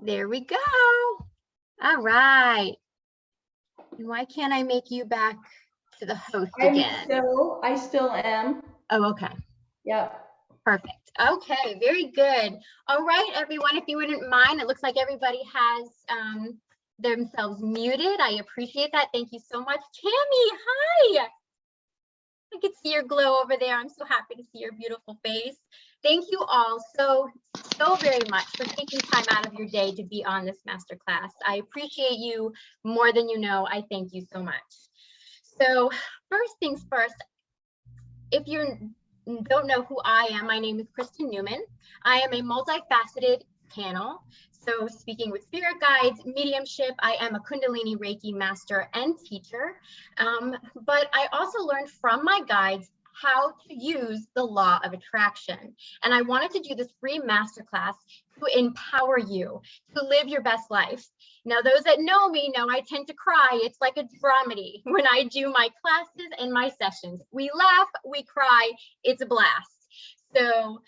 There we go. All right. And why can't I make you back to the host again? I still am. Oh, okay. Yep. Perfect. Okay, very good. All right, everyone, if you wouldn't mind, it looks like everybody has themselves muted. I appreciate that. Thank you so much. Tammy, hi. I can see your glow over there. I'm so happy to see your beautiful face. Thank you all so very much for taking time out of your day to be on this masterclass. I appreciate you more than you know. I thank you so much. So first things first, if you don't know who I am, my name is Kristen Newman. I am a multifaceted channel. So speaking with spirit guides, mediumship, I am a Kundalini Reiki master and teacher. But I also learned from my guides how to use the law of attraction. And I wanted to do this free masterclass to empower you to live your best life. Now, those that know me know I tend to cry. It's like a dramedy when I do my classes and my sessions. We laugh, we cry, it's a blast. So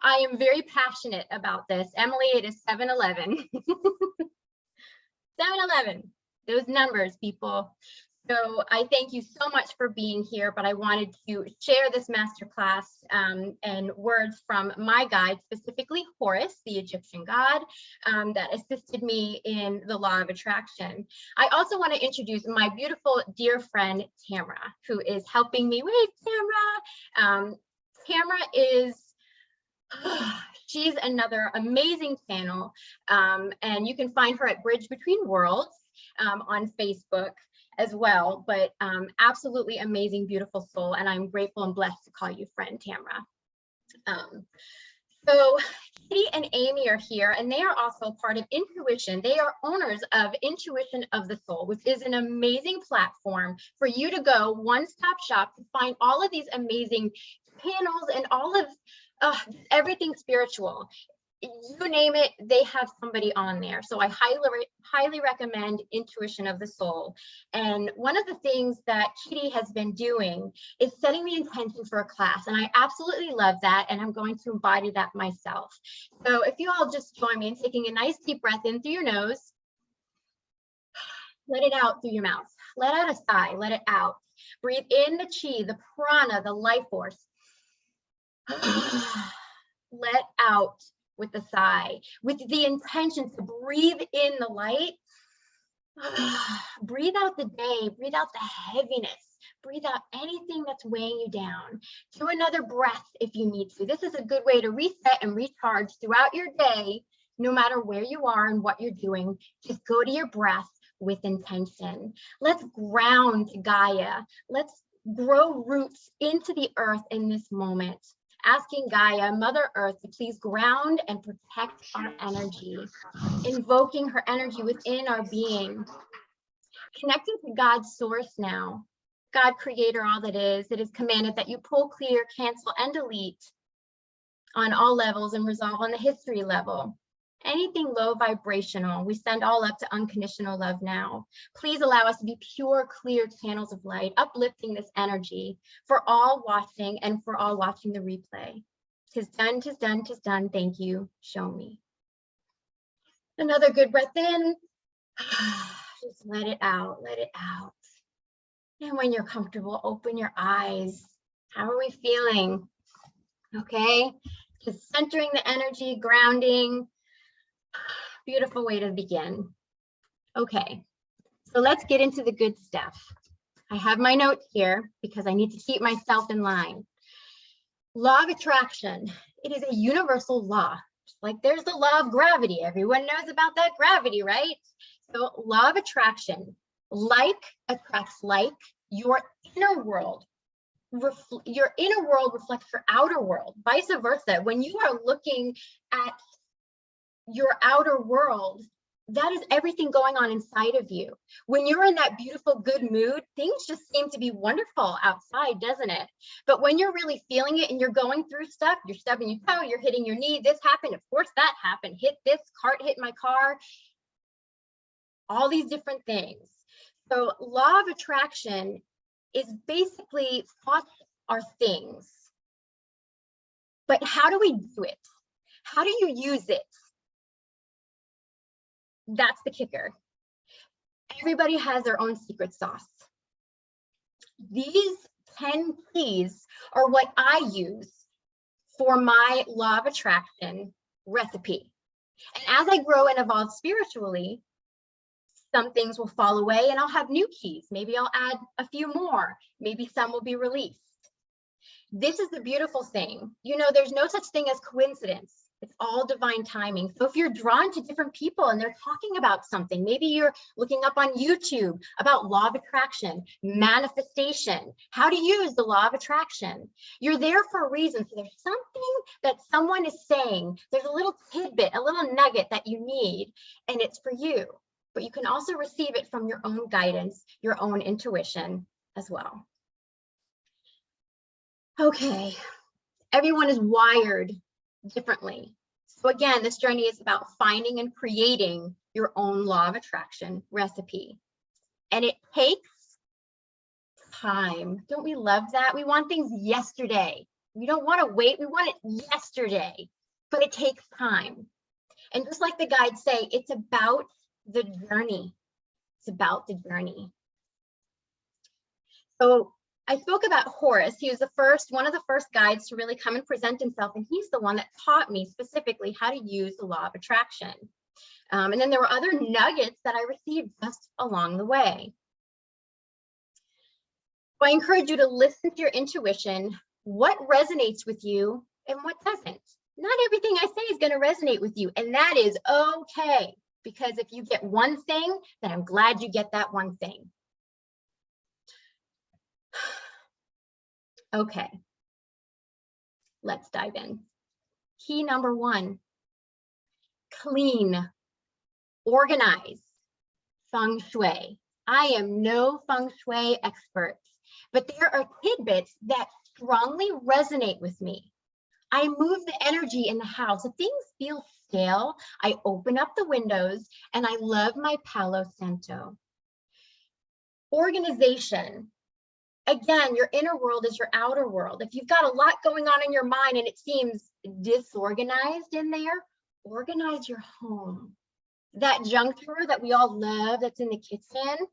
I am very passionate about this. Emily, it is 7-Eleven. 7-Eleven, those numbers, people. So I thank you so much for being here, but I wanted to share this masterclass and words from my guide, specifically Horus, the Egyptian god, that assisted me in the law of attraction. I also want to introduce my beautiful dear friend, Tamra, who is helping me. Wait, Tamra. Tamra is, she's another amazing channel, and you can find her at Bridge Between Worlds on Facebook as well, but absolutely amazing, beautiful soul, and I'm grateful and blessed to call you friend, Tamra. So Kitty and Amy are here, and they are also part of Intuition. They are owners of Intuition of the Soul, which is an amazing platform for you to go one-stop shop to find all of these amazing panels and all of everything spiritual. You name it, they have somebody on there. So I highly recommend Intuition of the Soul. And one of the things that Kitty has been doing is setting the intention for a class. And I absolutely love that. And I'm going to embody that myself. So if you all just join me in taking a nice deep breath in through your nose, let it out through your mouth. Let out a sigh, let it out. Breathe in the chi, the prana, the life force. Let out with a sigh, with the intention to breathe in the light, breathe out the day, breathe out the heaviness, breathe out anything that's weighing you down. Do another breath if you need to. This is a good way to reset and recharge throughout your day, no matter where you are and what you're doing. Just go to your breath with intention. Let's ground to Gaia. Let's grow roots into the earth in this moment. Asking Gaia, Mother Earth, to please ground and protect our energy, invoking her energy within our being, connecting to God's source now, God creator, all that is. It is commanded that you pull, clear, cancel, and delete on all levels and resolve on the history level. Anything low vibrational, we send all up to unconditional love now. Please allow us to be pure, clear channels of light, uplifting this energy for all watching and for all watching the replay. 'Tis done, 'tis done, 'tis done. Thank you. Show me. Another good breath in. Just let it out, let it out. And when you're comfortable, open your eyes. How are we feeling? Okay, just centering the energy, grounding. Beautiful way to begin. Okay, so let's get into the good stuff. I have my notes here because I need to keep myself in line. Law of attraction. It is a universal law. Just like there's the law of gravity. Everyone knows about that gravity, right? So law of attraction. Like attracts like. Your inner world reflects your outer world. Vice versa. When you are looking at your outer world, that is everything going on inside of you. When you're in that beautiful, good mood, things just seem to be wonderful outside, doesn't it? But when you're really feeling it and you're going through stuff, you're stubbing your toe, you're hitting your knee, this happened, of course that happened, hit this, cart hit my car, all these different things. So law of attraction is basically thoughts are things. But how do we do it? How do you use it? that's the kicker. Everybody has their own secret sauce. These 10 keys are what I use for my law of attraction recipe. And as I grow and evolve spiritually, some things will fall away and I'll have new keys. Maybe I'll add a few more. Maybe some will be released. This is the beautiful thing. You know, there's no such thing as coincidence. It's all divine timing. So if you're drawn to different people and they're talking about something, maybe you're looking up on YouTube about law of attraction, manifestation, how to use the law of attraction. You're there for a reason. So there's something that someone is saying. There's a little tidbit, a little nugget that you need, and it's for you. But you can also receive it from your own guidance, your own intuition as well. Okay, everyone is wired differently. So again, this journey is about finding and creating your own law of attraction recipe. And it takes time. Don't we love that? We want things yesterday. We don't want to wait. We want it yesterday, but it takes time. And just like the guides say, it's about the journey. It's about the journey. So I spoke about Horus. He was one of the first guides to really come and present himself. And he's the one that taught me specifically how to use the law of attraction. And then there were other nuggets that I received just along the way. So I encourage you to listen to your intuition, what resonates with you and what doesn't. Not everything I say is going to resonate with you. And that is okay. Because if you get one thing, then I'm glad you get that one thing. Okay, let's dive in. Key number 1, clean, organize, Feng Shui. I am no Feng Shui expert, but there are tidbits that strongly resonate with me. I move the energy in the house. If things feel stale, I open up the windows and I love my Palo Santo. Organization. Again, your inner world is your outer world. If you've got a lot going on in your mind and it seems disorganized in there, organize your home. That junk drawer that we all love that's in the kitchen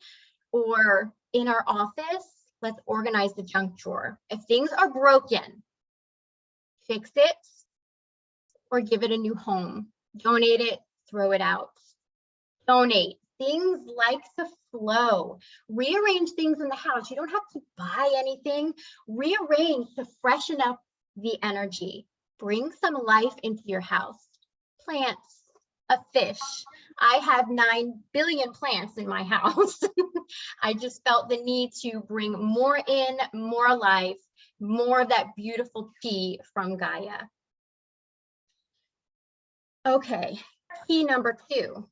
or in our office, let's organize the junk drawer. If things are broken, fix it or give it a new home. Donate it, throw it out. Donate. Things like to flow. Rearrange things in the house. You don't have to buy anything. Rearrange to freshen up the energy. Bring some life into your house. Plants, a fish. I have 9 billion plants in my house. I just felt the need to bring more in, more life, more of that beautiful tea from Gaia. Okay, key number 2.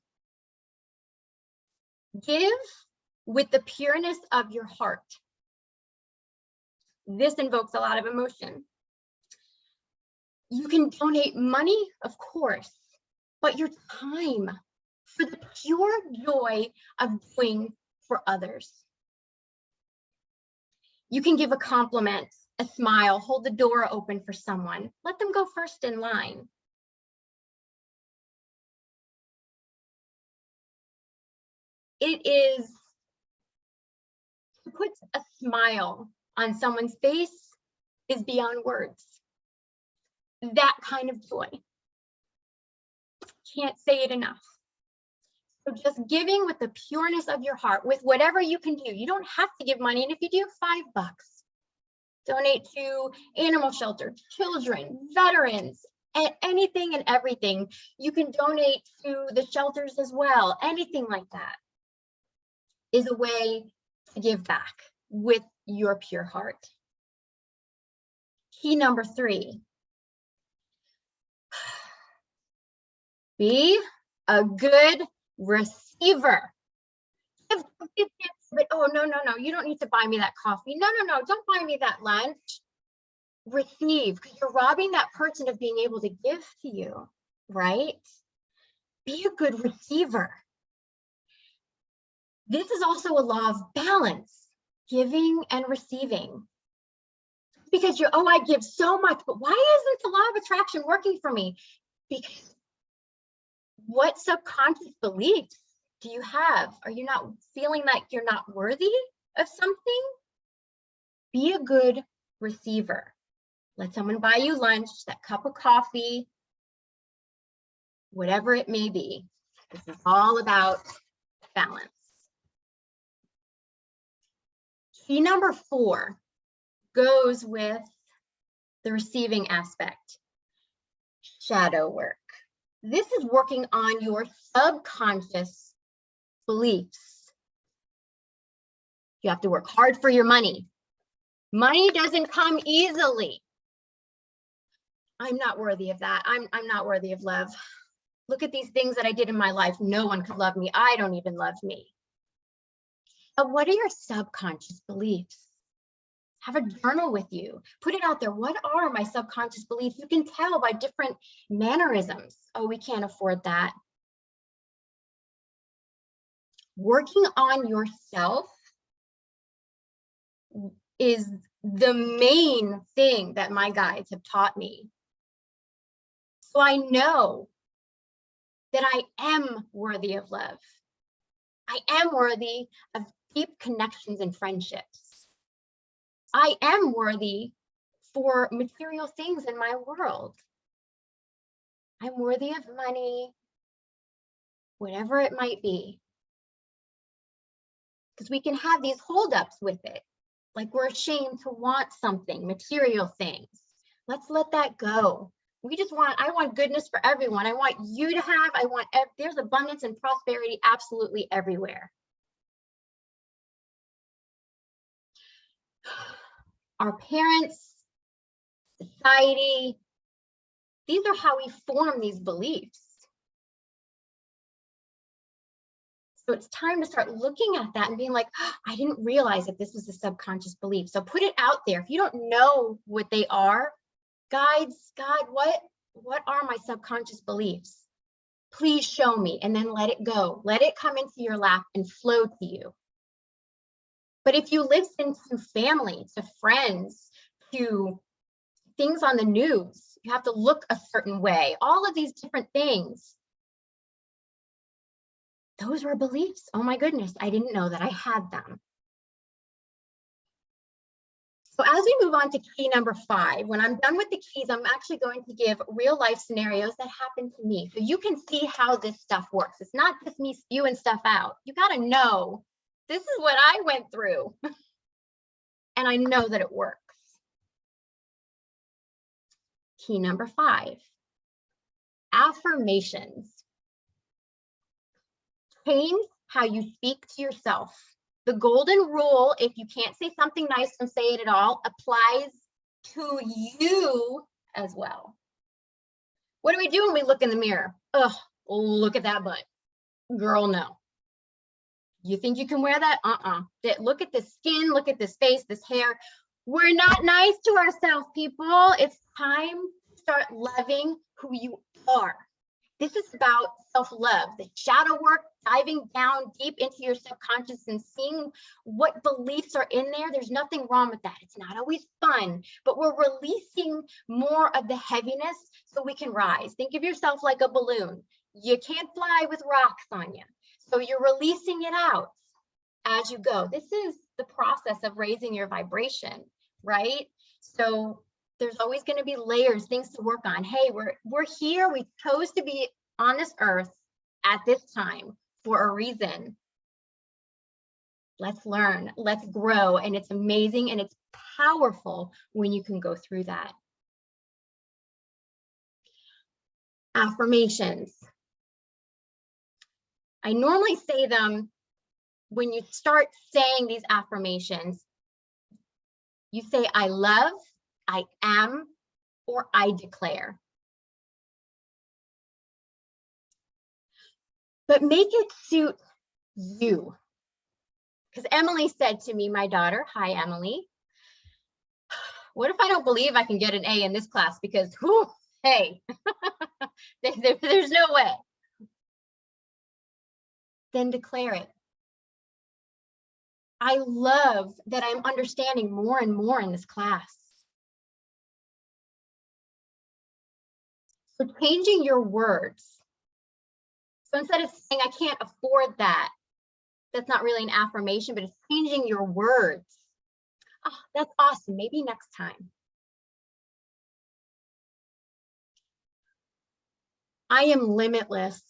Give with the pureness of your heart. This invokes a lot of emotion. You can donate money, of course, but your time for the pure joy of doing for others. You can give a compliment, a smile, hold the door open for someone. Let them go first in line. It puts a smile on someone's face is beyond words. That kind of joy. Can't say it enough. So just giving with the pureness of your heart, with whatever you can do. You don't have to give money, and if you do, $5. Donate to animal shelter, children, veterans, and anything and everything. You can donate to the shelters as well. Anything like that is a way to give back with your pure heart. Key number 3. Be a good receiver. Give, but oh, no, you don't need to buy me that coffee. No, don't buy me that lunch. Receive, because you're robbing that person of being able to give to you, right? Be a good receiver. This is also a law of balance, giving and receiving. Because I give so much, but why isn't the law of attraction working for me? Because What subconscious beliefs do you have? Are you not feeling like you're not worthy of something? Be a good receiver. Let someone buy you lunch, that cup of coffee, whatever it may be. This is all about balance. Key number 4 goes with the receiving aspect, shadow work. This is working on your subconscious beliefs. You have to work hard for your money. Money doesn't come easily. I'm not worthy of that. I'm not worthy of love. Look at these things that I did in my life. No one could love me. I don't even love me. But what are your subconscious beliefs? Have a journal with you. Put it out there. What are my subconscious beliefs? You can tell by different mannerisms. Oh, we can't afford that. Working on yourself is the main thing that my guides have taught me. So I know that I am worthy of love. I am worthy of deep connections and friendships. I am worthy for material things in my world. I'm worthy of money, whatever it might be. Because we can have these holdups with it. Like we're ashamed to want something, material things. Let's let that go. I want goodness for everyone. I want you to have, there's abundance and prosperity absolutely everywhere. Our parents, society, these are how we form these beliefs. So it's time to start looking at that and being like, oh, I didn't realize that this was a subconscious belief. So put it out there. If you don't know what they are, guides, God, what are my subconscious beliefs? Please show me, and then let it go. Let it come into your lap and flow to you. But if you listen to family, to friends, to things on the news, you have to look a certain way, all of these different things. Those were beliefs. Oh my goodness, I didn't know that I had them. So as we move on to key number 5, when I'm done with the keys, I'm actually going to give real life scenarios that happened to me. So you can see how this stuff works. It's not just me spewing stuff out. You got to know, this is what I went through. And I know that it works. Key number 5, affirmations. Change how you speak to yourself. The golden rule, if you can't say something nice, don't say it at all, applies to you as well. What do we do when we look in the mirror? Ugh, look at that butt. Girl, no. You think you can wear that? Look at this skin, look at this face, this hair. We're not nice to ourselves, people. It's time to start loving who you are. This is about self-love, the shadow work, diving down deep into your subconscious and seeing what beliefs are in there. There's nothing wrong with that. It's not always fun, but we're releasing more of the heaviness so we can rise. Think of yourself like a balloon. You can't fly with rocks on you. So you're releasing it out as you go. This is the process of raising your vibration, right? So there's always going to be layers, things to work on. Hey, we're here. We chose to be on this earth at this time for a reason. Let's learn, let's grow. And it's amazing and it's powerful when you can go through that. Affirmations. I normally say them when you start saying these affirmations. You say, I love, I am, or I declare. But make it suit you. Because Emily said to me, my daughter, hi, Emily, what if I don't believe I can get an A in this class? Because, whew, hey, there's no way. Then declare it. I love that I'm understanding more and more in this class. So changing your words So instead of saying, I can't afford that, that's not really an affirmation, but it's changing your words. Oh, that's awesome. Maybe next time. I am limitless.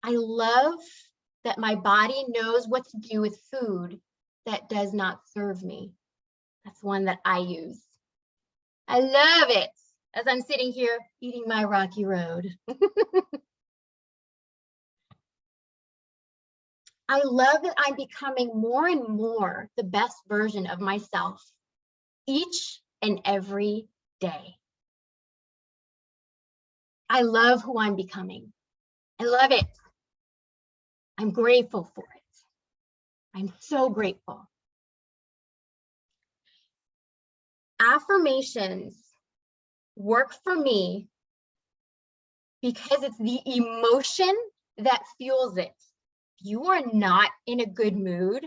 I love that my body knows what to do with food that does not serve me. That's one that I use. I love it as I'm sitting here eating my Rocky Road. I love that I'm becoming more and more the best version of myself each and every day. I love who I'm becoming. I love it. I'm grateful for it. I'm so grateful. Affirmations work for me because it's the emotion that fuels it. If you are not in a good mood,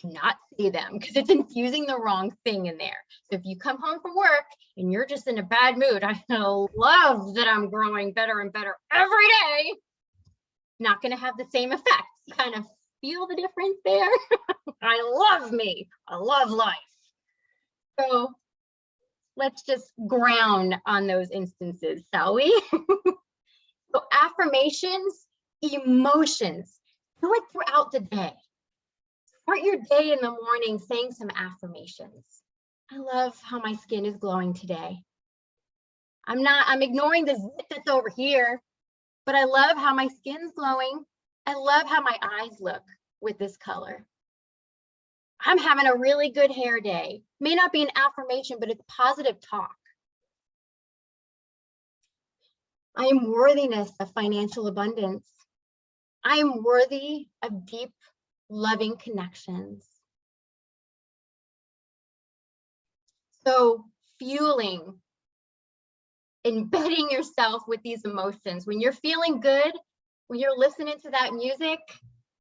do not say them because it's infusing the wrong thing in there. So if you come home from work and you're just in a bad mood, I love that I'm growing better and better every day. Not going to have the same effect. You kind of feel the difference there. I love me. I love life. So let's just ground on those instances, shall we? So affirmations, emotions, do it throughout the day. Start your day in the morning saying some affirmations. I love how my skin is glowing today. I'm ignoring the zit that's over here, but I love how my skin's glowing. I love how my eyes look with this color. I'm having a really good hair day. May not be an affirmation, but it's positive talk. I am worthiness of financial abundance. I am worthy of deep, loving connections. So fueling, embedding yourself with these emotions. When you're feeling good, when you're listening to that music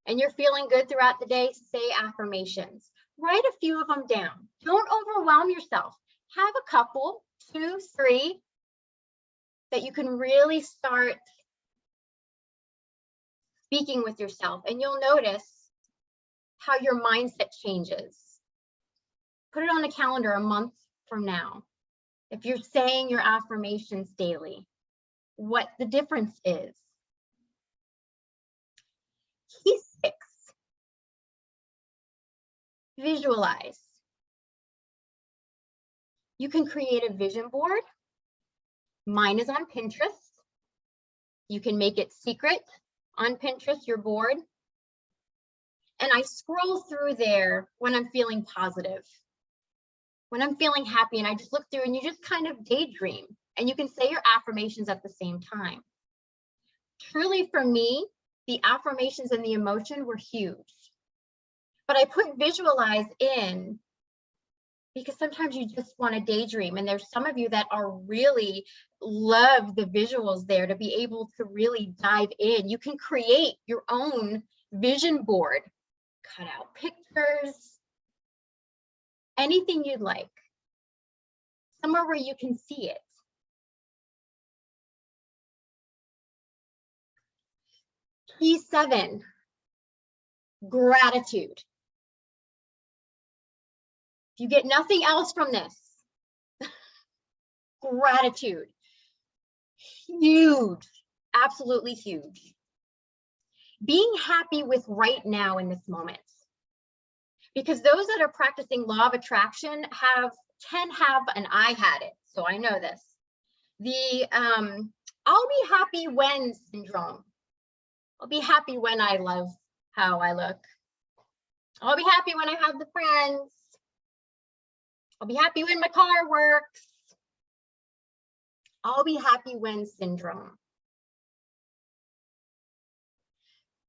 and you're feeling good throughout the day, say affirmations. Write a few of them down. Don't overwhelm yourself. Have a couple, 2, 3, that you can really start speaking with yourself, and you'll notice how your mindset changes. Put it on a calendar a month from now. If you're saying your affirmations daily, what the difference is. Key 6, visualize. You can create a vision board. Mine is on Pinterest. You can make it secret on Pinterest, your board. And I scroll through there when I'm feeling positive, when I'm feeling happy, and I just look through and you just kind of daydream and you can say your affirmations at the same time. Truly for me, the affirmations and the emotion were huge, but I put visualize in because sometimes you just want to daydream, and there's some of you that are really love the visuals there to be able to really dive in. You can create your own vision board, cut out pictures, anything you'd like, somewhere where you can see it. Key 7, gratitude. If you get nothing else from this, gratitude, huge, absolutely huge. Being happy with right now in this moment. Because those that are practicing law of attraction can have, and I had it, so I know this, the I'll be happy when syndrome. I'll be happy when I love how I look. I'll be happy when I have the friends. I'll be happy when my car works. I'll be happy when syndrome.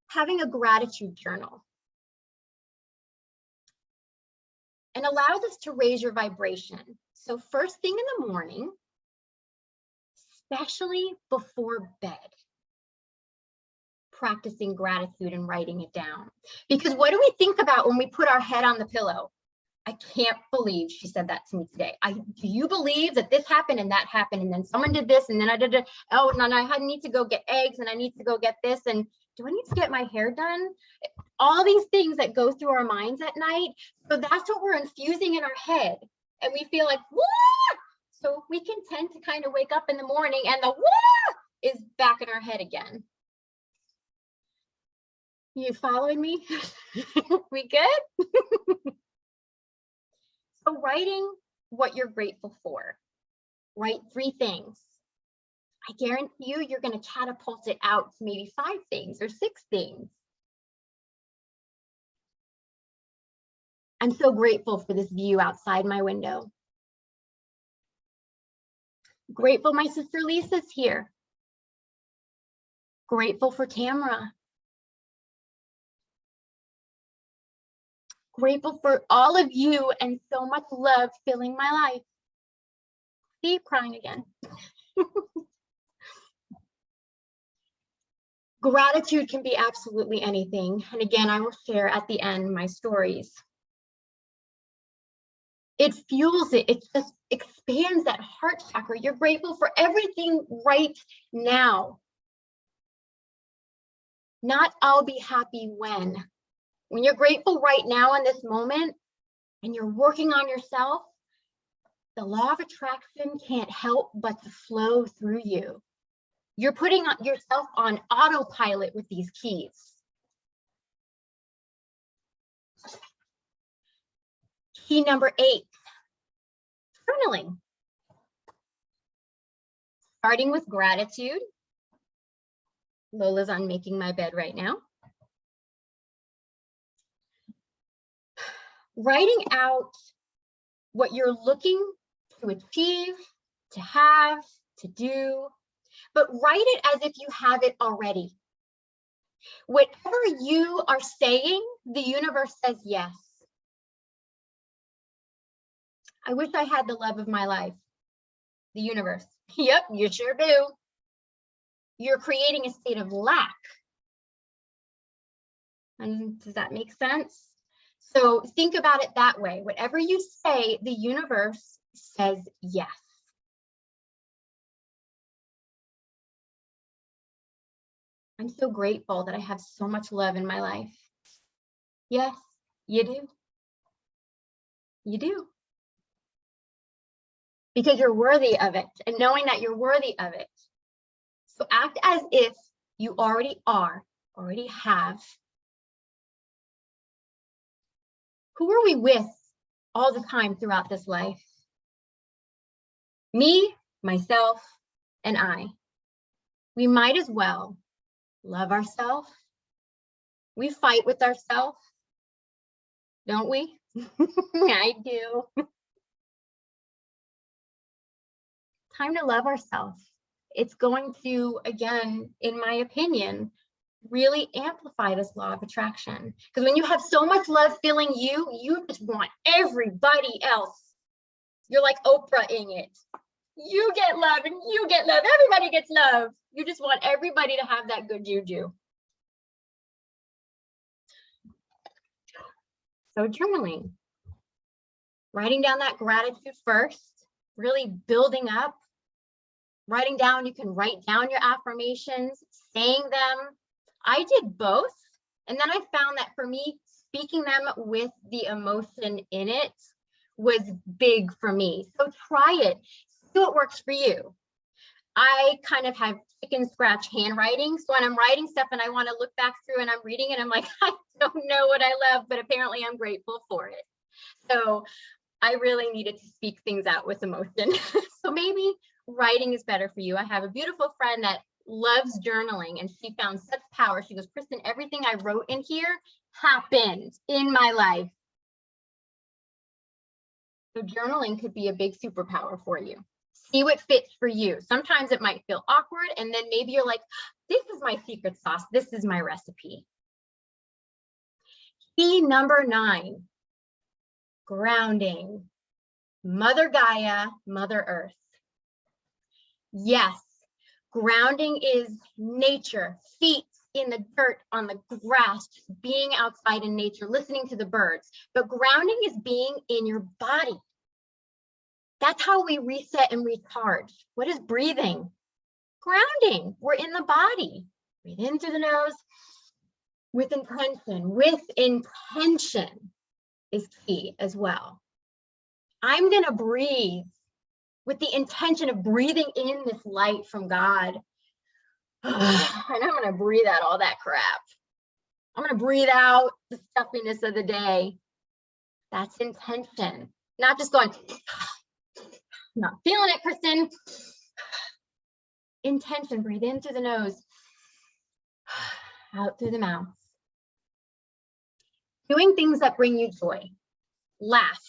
Having a gratitude journal. And allow this to raise your vibration. So first thing in the morning, especially before bed, practicing gratitude and writing it down. Because what do we think about when we put our head on the pillow? I can't believe she said that to me today. Do you believe that this happened and that happened and then someone did this and then I did it? Oh, and then I need to go get eggs and I need to go get this and do I need to get my hair done? All these things that go through our minds at night. So that's what we're infusing in our head. And we feel like, what? So we can tend to kind of wake up in the morning and the what is back in our head again. You following me? We good? So writing what you're grateful for. Write 3 things. I guarantee you're going to catapult it out to maybe 5 things or 6 things. I'm so grateful for this view outside my window. Grateful my sister Lisa's here. Grateful for Tamara. Grateful for all of you and so much love filling my life. See, crying again. Gratitude can be absolutely anything. And again, I will share at the end my stories. It fuels it. It just expands that heart chakra. You're grateful for everything right now. Not I'll be happy when. When you're grateful right now in this moment and you're working on yourself, the law of attraction can't help but to flow through you. You're putting yourself on autopilot with these keys. Key number 8, journaling. Starting with gratitude. Lola's on making my bed right now. Writing out what you're looking to achieve, to have, to do, but write it as if you have it already. Whatever you are saying, the universe says yes. I wish I had the love of my life. The universe. Yep, you sure do. You're creating a state of lack. And does that make sense? So think about it that way. Whatever you say, the universe says yes. I'm so grateful that I have so much love in my life. Yes, you do. You do. Because you're worthy of it, and knowing that you're worthy of it. So act as if you already are, already have. Who are we with all the time throughout this life? Me, myself, and I. We might as well love ourselves. We fight with ourselves, don't we? I do. Time to love ourselves. It's going to, again, in my opinion, really amplify this law of attraction. Because when you have so much love filling you, you just want everybody else. You're like Oprah-ing it. You get love and you get love. Everybody gets love. You just want everybody to have that good juju. So journaling. Writing down that gratitude first, really building up. Writing down, you can write down your affirmations, saying them. I did both. And then I found that for me, speaking them with the emotion in it was big for me. So try it. See what works for you. I kind of have chicken scratch handwriting. So when I'm writing stuff and I want to look back through and I'm reading it, I'm like, I don't know what I love, but apparently I'm grateful for it. So I really needed to speak things out with emotion. So maybe writing is better for you. I have a beautiful friend that loves journaling and she found such power. She goes, Kristen, everything I wrote in here happened in my life. So journaling could be a big superpower for you. See what fits for you. Sometimes it might feel awkward and then maybe you're like, this is my secret sauce. This is my recipe. Key number 9, grounding. Mother Gaia, Mother Earth. Yes, grounding is nature, feet in the dirt, on the grass, just being outside in nature, listening to the birds. But grounding is being in your body. That's how we reset and recharge. What is breathing? Grounding. We're in the body. Breathe in through the nose with intention. With intention is key as well. I'm going to breathe with the intention of breathing in this light from God. And I'm going to breathe out all that crap. I'm going to breathe out the stuffiness of the day. That's intention. Not just going, not feeling it, Kristen. Intention, breathe in through the nose, out through the mouth. Doing things that bring you joy. Laugh.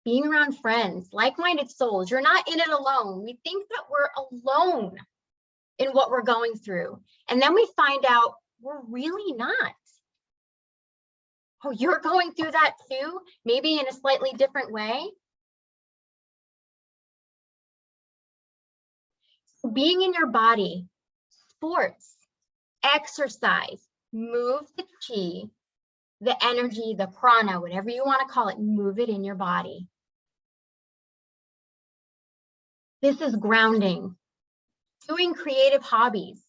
Being around friends, like-minded souls. You're not in it alone. We think that we're alone in what we're going through. And then we find out we're really not. Oh, you're going through that too? Maybe in a slightly different way. So being in your body, sports, exercise, move the chi, the energy, the prana, whatever you want to call it, move it in your body. This is grounding. Doing creative hobbies.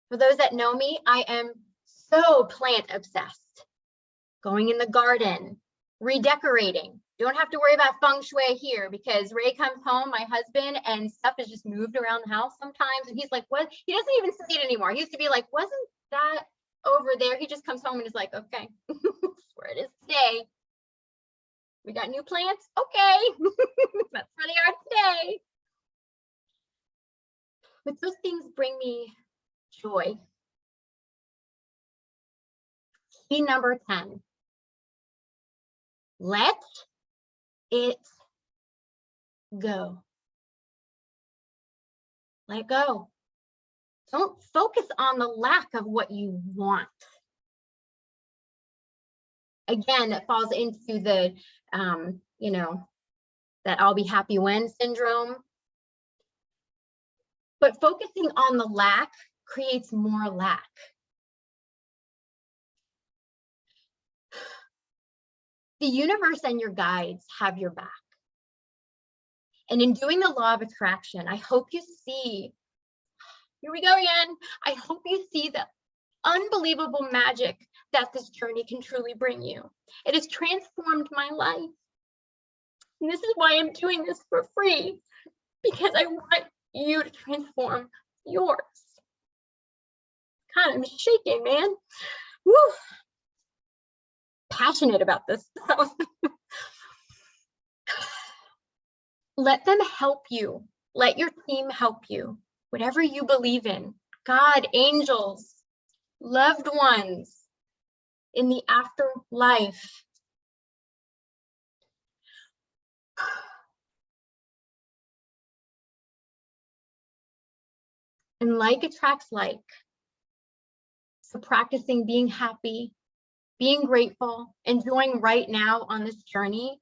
For those that know me, I am so plant obsessed. Going in the garden, redecorating. Don't have to worry about Feng Shui here because Ray comes home, my husband, and stuff is just moved around the house sometimes. And he's like, what? He doesn't even say it anymore. He used to be like, wasn't that over there? He just comes home and is like, okay, that's where it is today. We got new plants? Okay, that's where they are today. But those things bring me joy. Key number 10. Let it go. Let it go. Don't focus on the lack of what you want. Again, it falls into the, that I'll be happy when syndrome. But focusing on the lack creates more lack. The universe and your guides have your back. And in doing the law of attraction, I hope you see, here we go again. I hope you see the unbelievable magic that this journey can truly bring you. It has transformed my life. And this is why I'm doing this for free, because I want you to transform yours. God, I'm shaking, man. Woo. Passionate about this stuff. Let them help you. Let your team help you. Whatever you believe in. God, angels, loved ones in the afterlife. And like attracts like. So practicing being happy, being grateful, enjoying right now on this journey,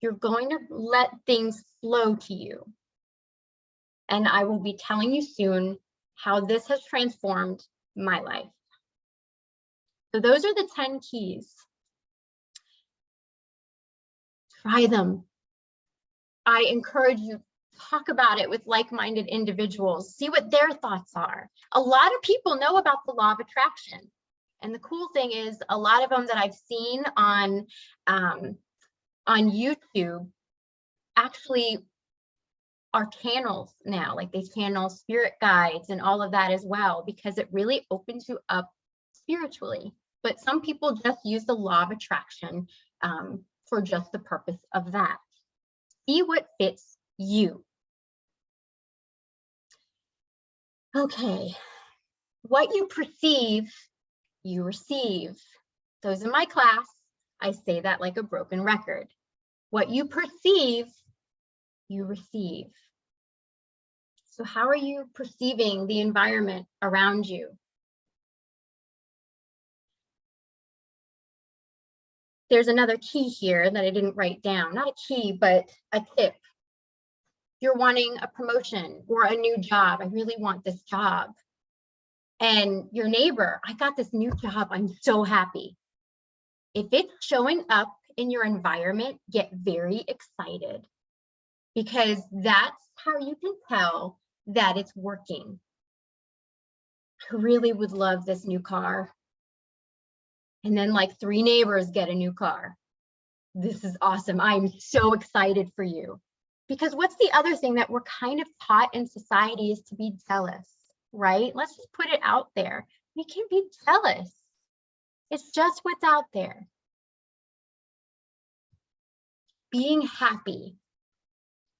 you're going to let things flow to you. And I will be telling you soon how this has transformed my life. So those are the 10 keys. Try them. I encourage you, talk about it with like-minded individuals. See what their thoughts are. A lot of people know about the law of attraction. And the cool thing is a lot of them that I've seen on YouTube actually are channels now, like they channel spirit guides and all of that as well, because it really opens you up spiritually. But some people just use the law of attraction for just the purpose of that. See what fits you. Okay, what you perceive, you receive. Those in my class, I say that like a broken record. What you perceive, you receive. So how are you perceiving the environment around you? There's another key here that I didn't write down. Not a key, but a tip. You're wanting a promotion or a new job. I really want this job. And your neighbor, I got this new job. I'm so happy. If it's showing up in your environment, get very excited, because that's how you can tell that it's working. I really would love this new car. And then like 3 neighbors get a new car. This is awesome. I'm so excited for you. Because what's the other thing that we're kind of taught in society is to be jealous, right? Let's just put it out there. We can be jealous. It's just what's out there. Being happy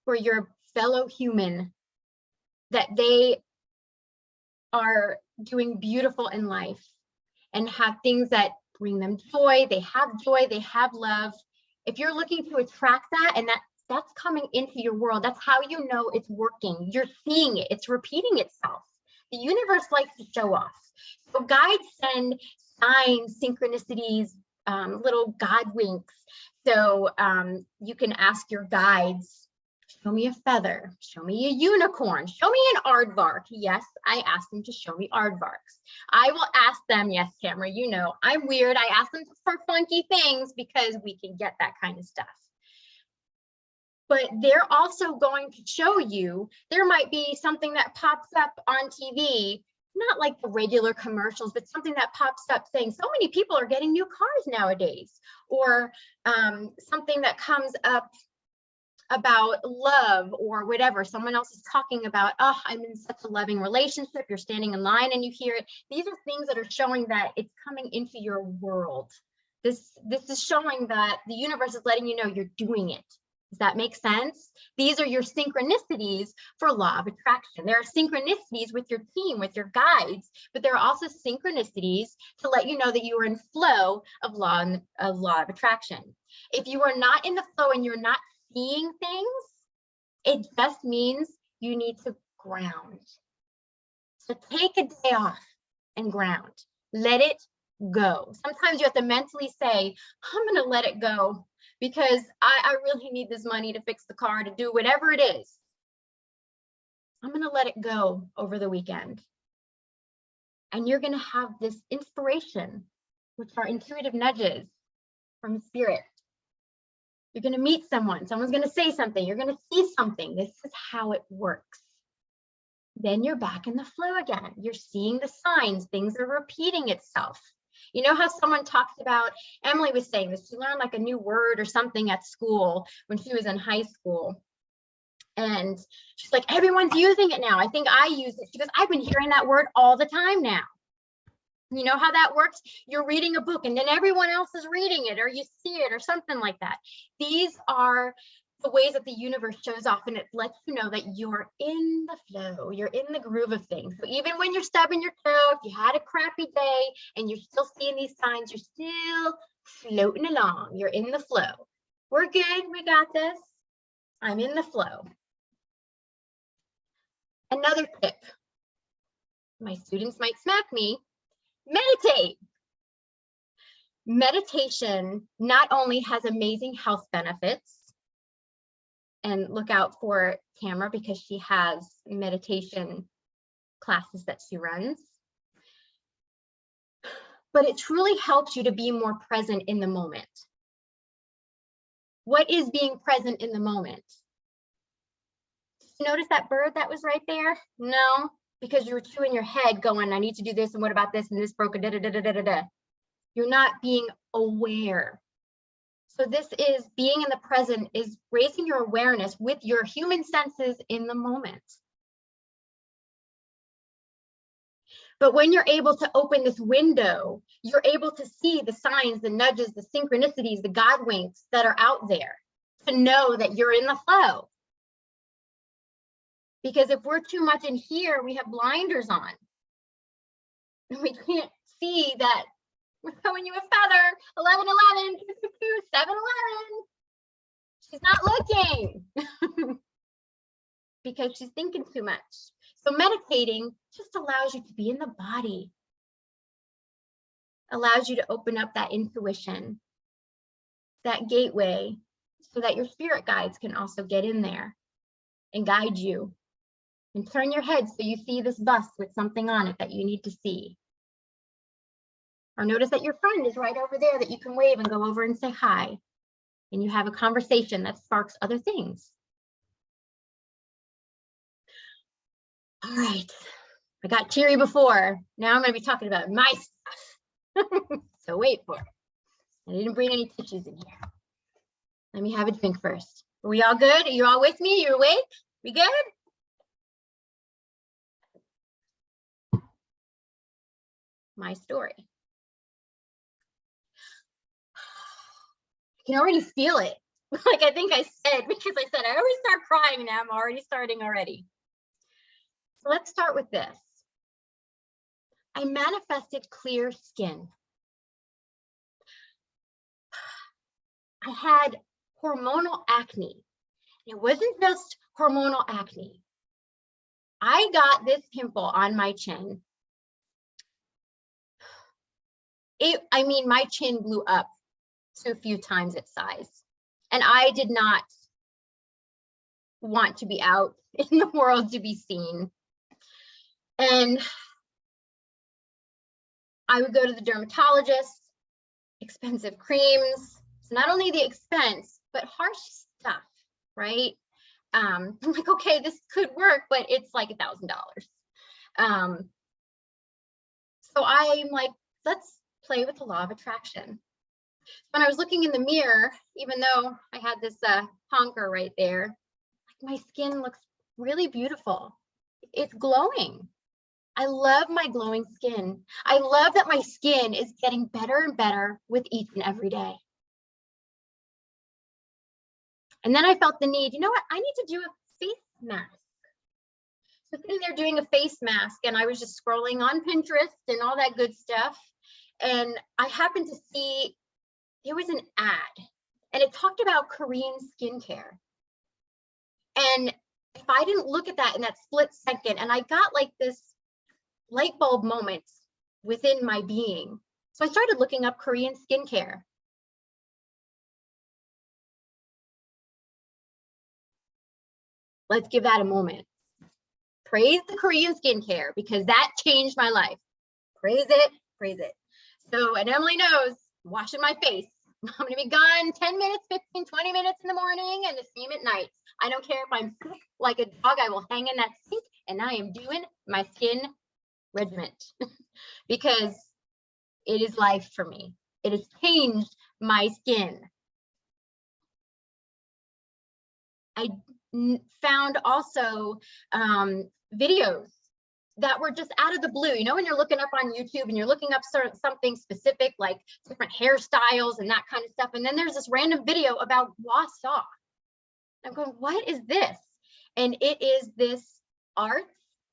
for your fellow human, that they are doing beautiful in life and have things that bring them joy. They have love. If you're looking to attract that, and that's coming into your world, that's how you know it's working. You're seeing it, it's repeating itself. The universe likes to show off. So guides send signs, synchronicities, little God winks. So you can ask your guides, show me a feather, show me a unicorn, show me an aardvark. Yes, I asked them to show me aardvarks. I will ask them, yes, Tamara, you know, I'm weird. I ask them for funky things because we can get that kind of stuff. But they're also going to show you, there might be something that pops up on TV, not like the regular commercials, but something that pops up saying so many people are getting new cars nowadays, or something that comes up about love or whatever. Someone else is talking about, oh, I'm in such a loving relationship. You're standing in line and you hear it. These are things that are showing that it's coming into your world. This is showing that the universe is letting you know you're doing it. Does that make sense? These are your synchronicities for law of attraction. There are synchronicities with your team, with your guides, but there are also synchronicities to let you know that you are in flow of law of attraction. If you are not in the flow and you're not seeing things, it just means you need to ground. So take a day off and ground. Let it go. Sometimes you have to mentally say, I'm going to let it go, because I really need this money to fix the car, to do whatever it is. I'm going to let it go over the weekend. And you're going to have this inspiration, which are intuitive nudges from spirit. You're going to meet someone. Someone's going to say something. You're going to see something. This is how it works. Then you're back in the flow again. You're seeing the signs. Things are repeating itself. You know how someone talks about, Emily was saying this, she learned like a new word or something at school when she was in high school. And she's like, everyone's using it now. I think I use it. She goes, I've been hearing that word all the time now. You know how that works? You're reading a book and then everyone else is reading it, or you see it or something like that. These are the ways that the universe shows off, and it lets you know that you're in the flow, you're in the groove of things. So even when you're stubbing your toe, if you had a crappy day and you're still seeing these signs, you're still floating along. You're in the flow. We're good. We got this. I'm in the flow. Another tip. My students might smack me. Meditate. Meditation not only has amazing health benefits, and look out for Tamara because she has meditation classes that she runs, but it truly helps you to be more present in the moment. What is being present in the moment? Did you notice that bird that was right there? No, because you were too in your head going, I need to do this, and what about this, and this broke, da da da da da da. You're not being aware. So this is being in the present, is raising your awareness with your human senses in the moment. But when you're able to open this window, you're able to see the signs, the nudges, the synchronicities, the God winks that are out there, to know that you're in the flow. Because if we're too much in here, we have blinders on. And we can't see that we're showing you a feather, 1111, 222, 711. She's not looking because she's thinking too much. So meditating just allows you to be in the body, allows you to open up that intuition, that gateway, so that your spirit guides can also get in there and guide you. And turn your head so you see this bus with something on it that you need to see. Or notice that your friend is right over there that you can wave and go over and say hi. And you have a conversation that sparks other things. All right, I got teary before. Now I'm going to be talking about my stuff. So wait for it. I didn't bring any tissues in here. Let me have a drink first. Are we all good? Are you all with me? You awake? We good? My story. I can already feel it. Like I think I said, because I said I always start crying now. I'm already starting already. So let's start with this. I manifested clear skin. I had hormonal acne. It wasn't just hormonal acne. I got this pimple on my chin. I mean, my chin blew up to a few times its size. And I did not want to be out in the world to be seen. And I would go to the dermatologist, expensive creams. So not only the expense, but harsh stuff, right? I'm like, okay, this could work, but it's like $1,000. So I'm like, let's play with the law of attraction. When I was looking in the mirror, even though I had this honker right there, my skin looks really beautiful. It's glowing. I love my glowing skin. I love that my skin is getting better and better with each and every day. And then I felt the need, you know what? I need to do a face mask. So sitting there doing a face mask, and I was just scrolling on Pinterest and all that good stuff. And I happened to see there was an ad, and it talked about Korean skincare. And if I didn't look at that in that split second, and I got like this light bulb moment within my being. So I started looking up Korean skincare. Let's give that a moment. Praise the Korean skincare, because that changed my life. Praise it, praise it. So, and Emily knows, washing my face. I'm gonna be gone 10 minutes, 15, 20 minutes in the morning, and the same at night. I don't care if I'm sick like a dog, I will hang in that sink, and I am doing my skin regiment because it is life for me. It has changed my skin. I found also videos that were just out of the blue. You know, when you're looking up on YouTube and you're looking up something specific, like different hairstyles and that kind of stuff. And then there's this random video about gua sha. I'm going, what is this? And it is this art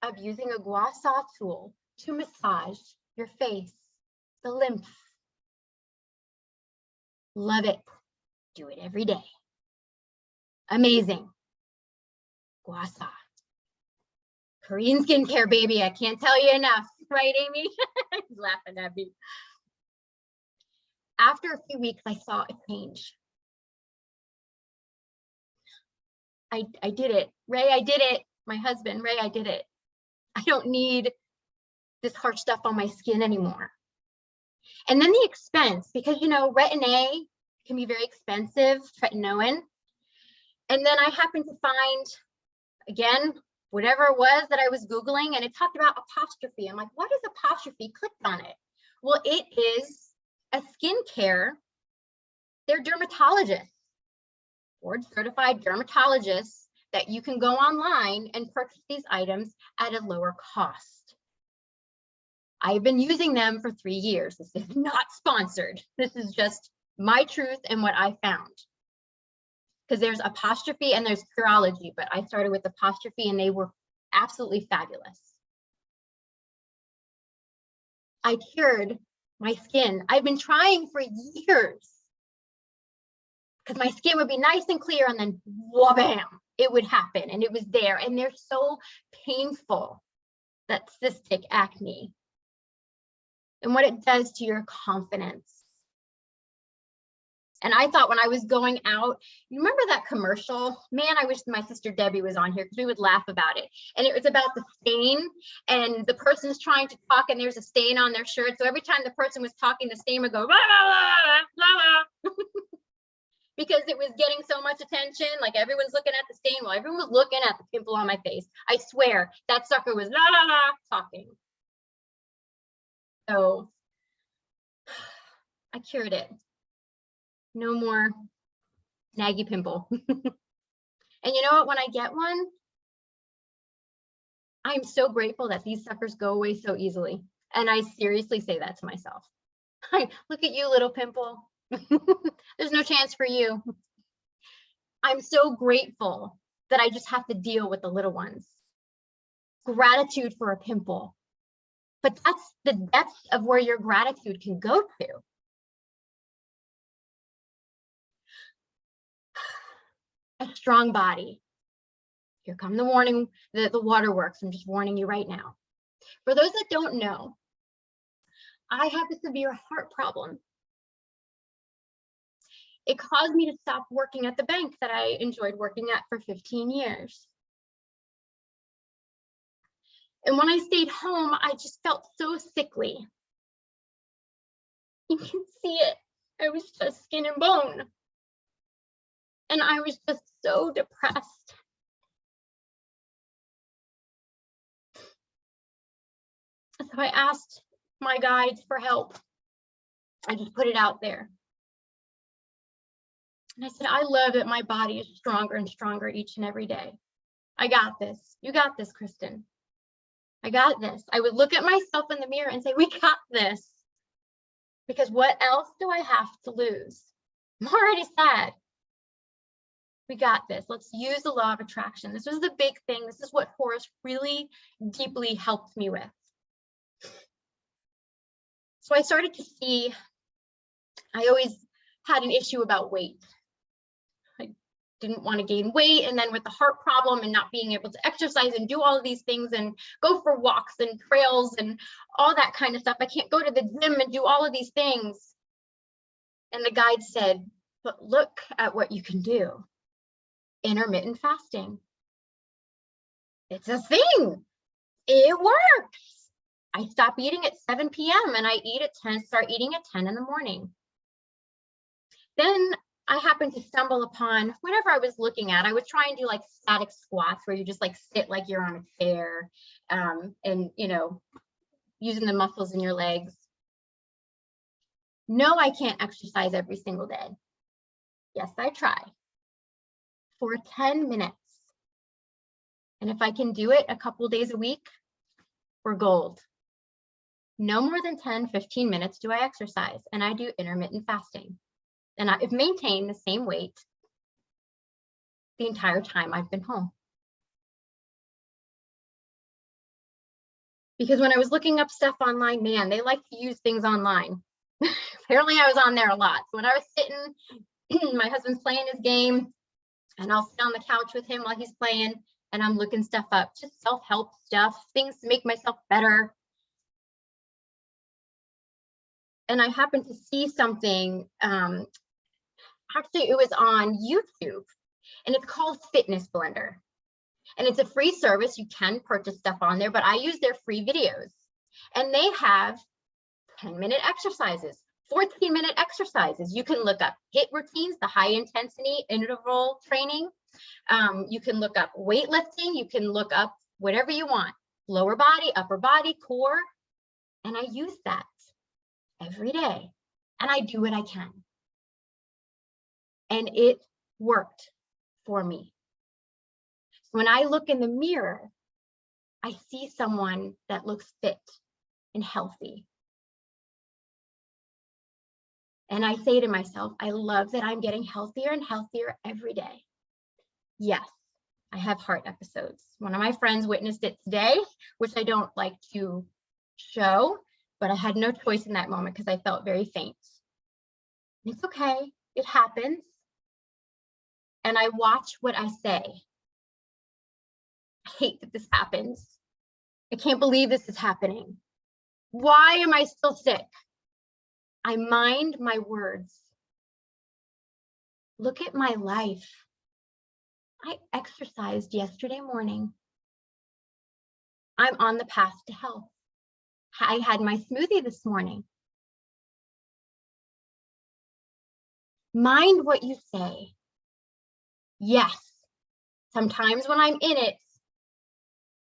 of using a gua sha tool to massage your face, the lymph. Love it. Do it every day. Amazing. Gua sha. Korean skincare, baby. I can't tell you enough. Right, Amy? He's laughing at me. After a few weeks, I saw a change. I did it. Ray, I did it. My husband, Ray, I did it. I don't need this harsh stuff on my skin anymore. And then the expense, because, you know, Retin-A can be very expensive, tretinoin. And then I happened to find, again, whatever it was that I was Googling, and it talked about apostrophe. I'm like, what is apostrophe? Clicked on it. Well, it is a skincare. They're dermatologists, board certified dermatologists that you can go online and purchase these items at a lower cost. I've been using them for 3 years. This is not sponsored. This is just my truth and what I found. Because there's apostrophe and there's Curology, but I started with apostrophe and they were absolutely fabulous. I cured my skin. I've been trying for years because my skin would be nice and clear and then wha-bam, it would happen and it was there. And they're so painful, that cystic acne, and what it does to your confidence. And I thought when I was going out, you remember that commercial? Man, I wish my sister Debbie was on here because we would laugh about it. And it was about the stain, and the person's trying to talk and there's a stain on their shirt. So every time the person was talking, the stain would go, blah, blah, blah, blah, blah. Because it was getting so much attention. Like everyone's looking at the stain while everyone was looking at the pimple on my face. I swear that sucker was la la la talking. So I cured it. No more snaggy pimple. And you know what? When I get one, I'm so grateful that these suckers go away so easily. And I seriously say that to myself. Look at you, little pimple. There's no chance for you. I'm so grateful that I just have to deal with the little ones. Gratitude for a pimple. But that's the depth of where your gratitude can go to. A strong body. Here come the warning, the waterworks. I'm just warning you right now. For those that don't know, I have a severe heart problem. It caused me to stop working at the bank that I enjoyed working at for 15 years. And when I stayed home, I just felt so sickly. You can see it. I was just skin and bone. And I was just so depressed. So I asked my guides for help. I just put it out there. And I said, I love that my body is stronger and stronger each and every day. I got this. You got this, Kristen. I got this. I would look at myself in the mirror and say, we got this. Because what else do I have to lose? I'm already sad. We got this. Let's use the law of attraction. This was the big thing. This is what Horace really deeply helped me with. So I started to see, I always had an issue about weight. I didn't want to gain weight. And then with the heart problem and not being able to exercise and do all of these things and go for walks and trails and all that kind of stuff, I can't go to the gym and do all of these things. And the guide said, but look at what you can do. Intermittent fasting. It's a thing. It works. I stop eating at 7 p.m. and I start eating at 10 in the morning. Then I happened to stumble upon whatever I was looking at. I was trying to do like static squats where you just like sit like you're on a chair and, you know, using the muscles in your legs. No, I can't exercise every single day. Yes, I try for 10 minutes. And if I can do it a couple days a week, we're gold. No more than 10, 15 minutes do I exercise, and I do intermittent fasting. And I've maintained the same weight the entire time I've been home. Because when I was looking up stuff online, man, they like to use things online. Apparently I was on there a lot. So when I was sitting, my husband's playing his game, and I'll sit on the couch with him while he's playing, and I'm looking stuff up, just self-help stuff, things to make myself better. And I happened to see something, actually it was on YouTube, and it's called Fitness Blender. And it's a free service. You can purchase stuff on there, but I use their free videos. And they have 10-minute exercises, 14-minute exercises. You can look up HIIT routines, the high intensity interval training. You can look up weightlifting. You can look up whatever you want, lower body, upper body, core. And I use that every day, and I do what I can. And it worked for me. When I look in the mirror, I see someone that looks fit and healthy. And I say to myself, I love that I'm getting healthier and healthier every day. Yes, I have heart episodes. One of my friends witnessed it today, which I don't like to show, but I had no choice in that moment because I felt very faint. It's okay, it happens. And I watch what I say. I hate that this happens. I can't believe this is happening. Why am I still sick? I mind my words. Look at my life. I exercised yesterday morning. I'm on the path to health. I had my smoothie this morning. Mind what you say. Yes, sometimes when I'm in it,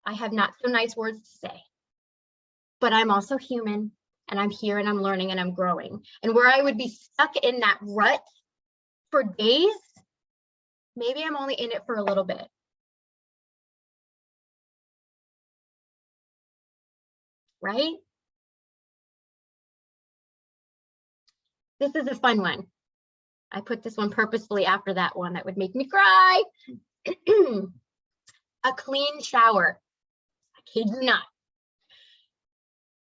I have not so nice words to say. But I'm also human, and I'm here and I'm learning and I'm growing. And where I would be stuck in that rut for days, maybe I'm only in it for a little bit. Right? This is a fun one. I put this one purposefully after that one that would make me cry. A clean shower. I kid you not.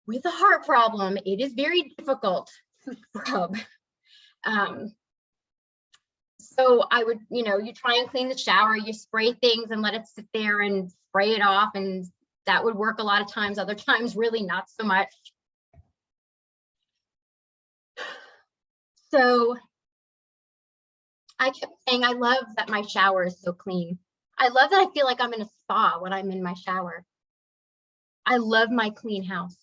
With a heart problem, it is very difficult to scrub. So I would, you try and clean the shower, you spray things and let it sit there and spray it off, and that would work a lot of times. Other times, really not so much. So I kept saying, I love that my shower is so clean. I love that I feel like I'm in a spa when I'm in my shower. I love my clean house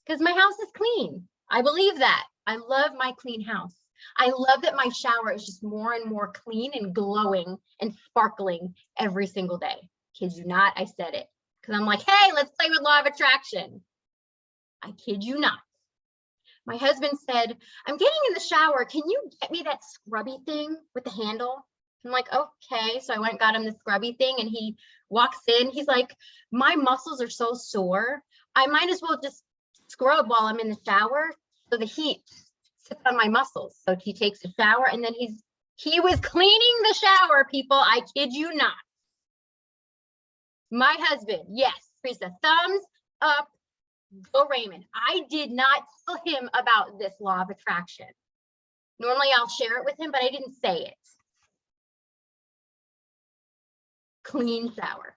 because my house is clean. I believe that. I love my clean house. I love that my shower is just more and more clean and glowing and sparkling every single day. Kid you not, I said it because I'm like, hey, let's play with law of attraction. I kid you not. My husband said, I'm getting in the shower. Can you get me that scrubby thing with the handle? I'm like, okay. So I went and got him the scrubby thing, and he walks in. He's like, my muscles are so sore. I might as well just scrub while I'm in the shower so the heat sits on my muscles. So he takes a shower, and then he was cleaning the shower, people. I kid you not. My husband, yes, Teresa, thumbs up. Go Raymond. I did not tell him about this law of attraction. Normally I'll share it with him, but I didn't say it. Clean shower.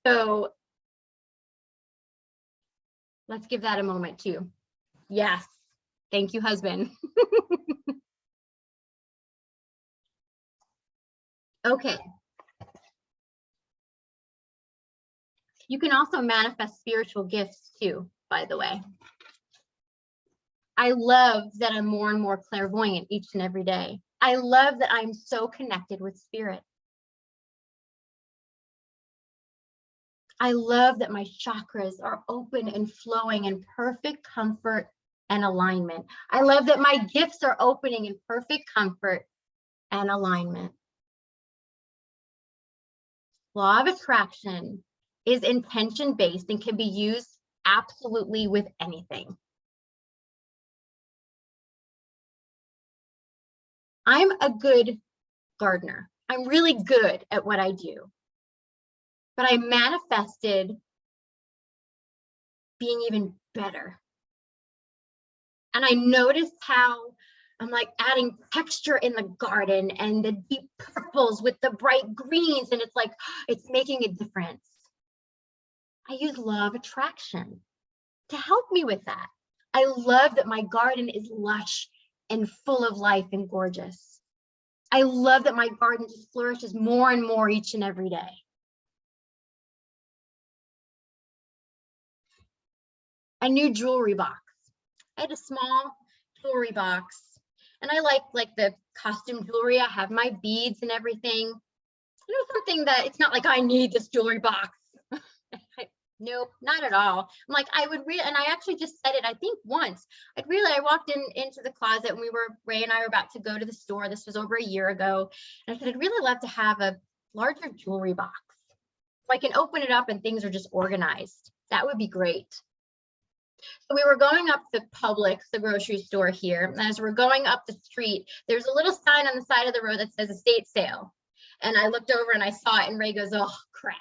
So let's give that a moment too. Yes. Thank you, husband. Okay. You can also manifest spiritual gifts too, by the way. I love that I'm more and more clairvoyant each and every day. I love that I'm so connected with spirit. I love that my chakras are open and flowing in perfect comfort and alignment. I love that my gifts are opening in perfect comfort and alignment. Law of attraction is intention-based and can be used absolutely with anything. I'm a good gardener. I'm really good at what I do. But I manifested being even better. And I noticed how I'm like adding texture in the garden and the deep purples with the bright greens. And it's like, it's making a difference. I use law of attraction to help me with that. I love that my garden is lush and full of life and gorgeous. I love that my garden just flourishes more and more each and every day. A new jewelry box. I had a small jewelry box, and I like the costume jewelry. I have my beads and everything. Something that it's not like I need this jewelry box. Nope, not at all. I'm like, I would and I actually just said it, I think once. I walked into the closet and Ray and I were about to go to the store. This was over a year ago. And I said, I'd really love to have a larger jewelry box. So I can open it up and things are just organized. That would be great. So we were going up to Publix, the grocery store here. And as we're going up the street, there's a little sign on the side of the road that says estate sale. And I looked over and I saw it, and Ray goes, oh, crap.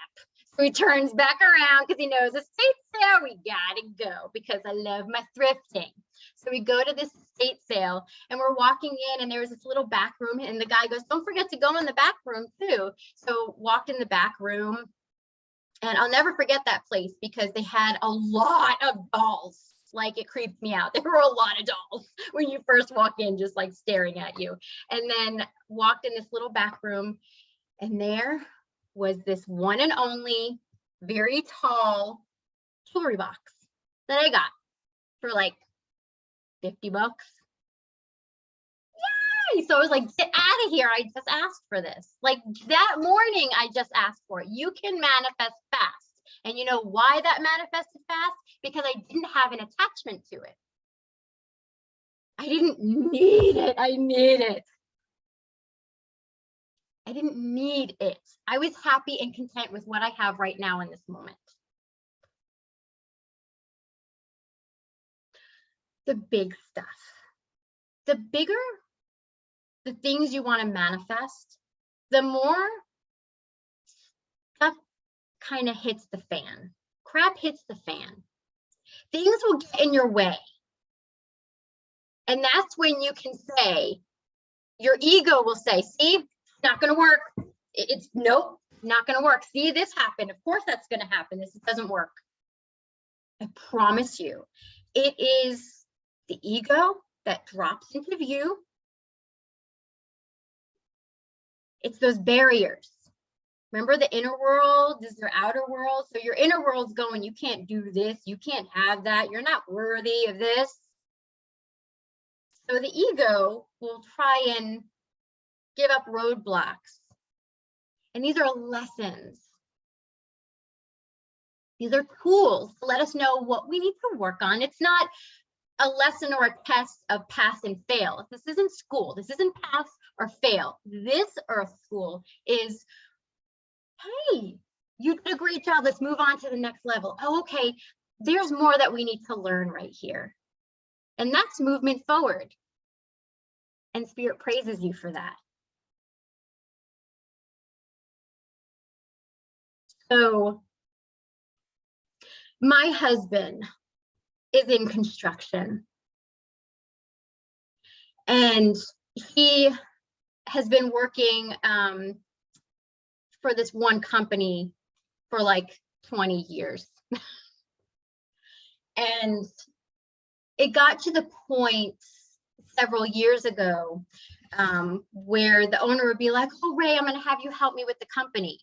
So he turns back around because he knows estate sale, we gotta go because I love my thrifting. So we go to this estate sale and we're walking in, and there was this little back room, and the guy goes, don't forget to go in the back room too. So walked in the back room, and I'll never forget that place because they had a lot of dolls. Like, it creeps me out. There were a lot of dolls when you first walk in, just like staring at you. And then walked in this little back room, and there was this one and only very tall jewelry box that I got for like $50. Yay! So I was like, get out of here. I just asked for this. Like, that morning, I just asked for it. You can manifest fast. And you know why that manifested fast? Because I didn't have an attachment to it. I didn't need it. I need it. I didn't need it. I was happy and content with what I have right now in this moment. The big stuff. The bigger the things you want to manifest, the more stuff kind of hits the fan. Crap hits the fan. Things will get in your way. And that's when you can say, your ego will say, see, it's not going to work. It's nope, not going to work. See, this happened. Of course that's going to happen. This doesn't work. I promise you, it is the ego that drops into view. It's those barriers. Remember, the inner world is your outer world. So your inner world's going, you can't do this. You can't have that. You're not worthy of this. So the ego will try and give up roadblocks. And these are lessons. These are tools to let us know what we need to work on. It's not a lesson or a test of pass and fail. This isn't school. This isn't pass or fail. This Earth School is, hey, you did a great job. Let's move on to the next level. Oh, okay. There's more that we need to learn right here. And that's movement forward. And Spirit praises you for that. So my husband is in construction. And he has been working for this one company for like 20 years. And it got to the point several years ago where the owner would be like, oh, Ray, I'm going to have you help me with the company.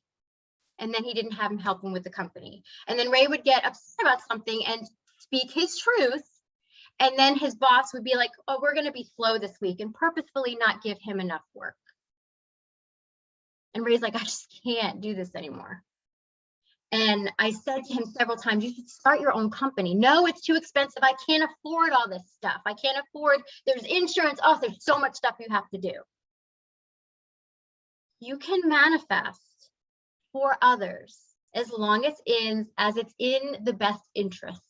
And then he didn't have him help him with the company. And then Ray would get upset about something and speak his truth. And then his boss would be like, oh, we're going to be slow this week, and purposefully not give him enough work. And Ray's like, I just can't do this anymore. And I said to him several times, you should start your own company. No, it's too expensive. I can't afford all this stuff. I can't afford, there's insurance. Oh, there's so much stuff you have to do. You can manifest for others as long as it's in the best interest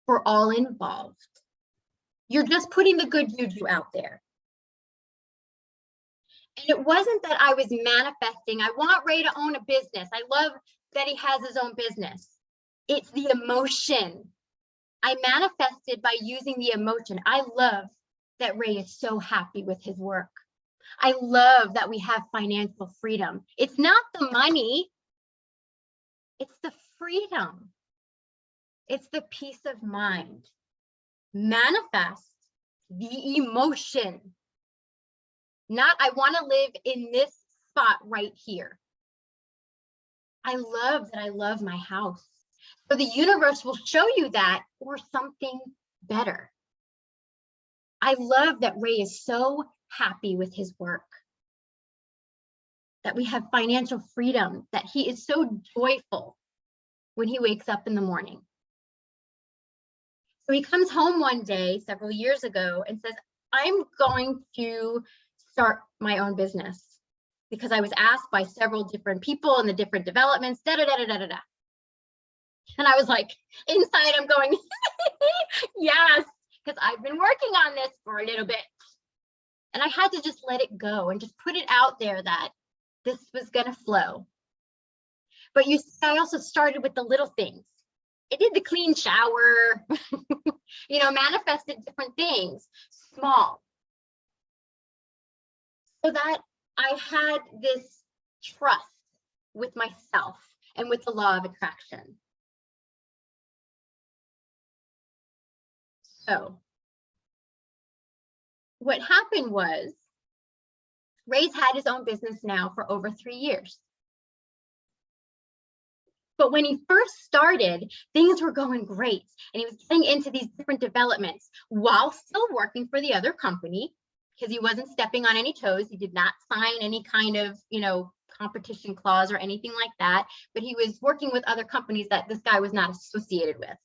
for all involved. You're just putting the good juju out there. And it wasn't that I was manifesting, I want Ray to own a business. I love that he has his own business. It's the emotion. I manifested by using the emotion. I love that Ray is so happy with his work. I love that we have financial freedom. It's not the money, it's the freedom. It's the peace of mind. Manifest the emotion. Not, I want to live in this spot right here. I love that I love my house. So the universe will show you that or something better. I love that Ray is so happy with his work, that we have financial freedom, that he is so joyful when he wakes up in the morning. So he comes home one day several years ago and says, I'm going to start my own business because I was asked by several different people in the different developments, da da da da da da. And I was like, inside I'm going, yes, because I've been working on this for a little bit. And I had to just let it go and just put it out there that this was going to flow. But you see, I also started with the little things. I did the clean shower, you know, manifested different things, small. So that I had this trust with myself and with the law of attraction. So what happened was Ray's had his own business now for over 3 years. But when he first started, things were going great. And he was getting into these different developments while still working for the other company, because he wasn't stepping on any toes. He did not sign any kind of, competition clause or anything like that. But he was working with other companies that this guy was not associated with.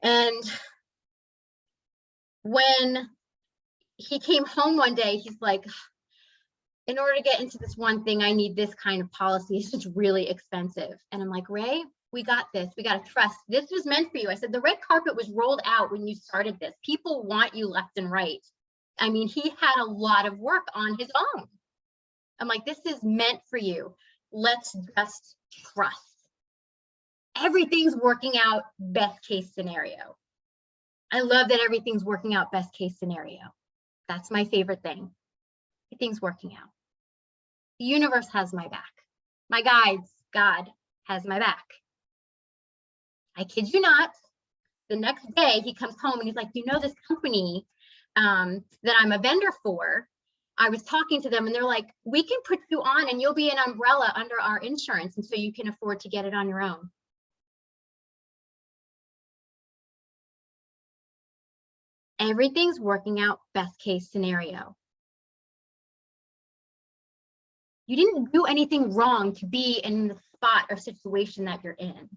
And when he came home one day, he's like, in order to get into this one thing, I need this kind of policy. It's just really expensive. And I'm like, Ray, we got this. We got to trust. This was meant for you. I said, the red carpet was rolled out when you started this. People want you left and right. I mean, he had a lot of work on his own. I'm like, this is meant for you. Let's just trust. Everything's working out best case scenario. I love that everything's working out best case scenario. That's my favorite thing. Everything's working out. The universe has my back. My guides, God has my back. I kid you not. The next day he comes home and he's like, this company that I'm a vendor for, I was talking to them and they're like, we can put you on and you'll be an umbrella under our insurance. And so you can afford to get it on your own. Everything's working out best case scenario. You didn't do anything wrong to be in the spot or situation that you're in.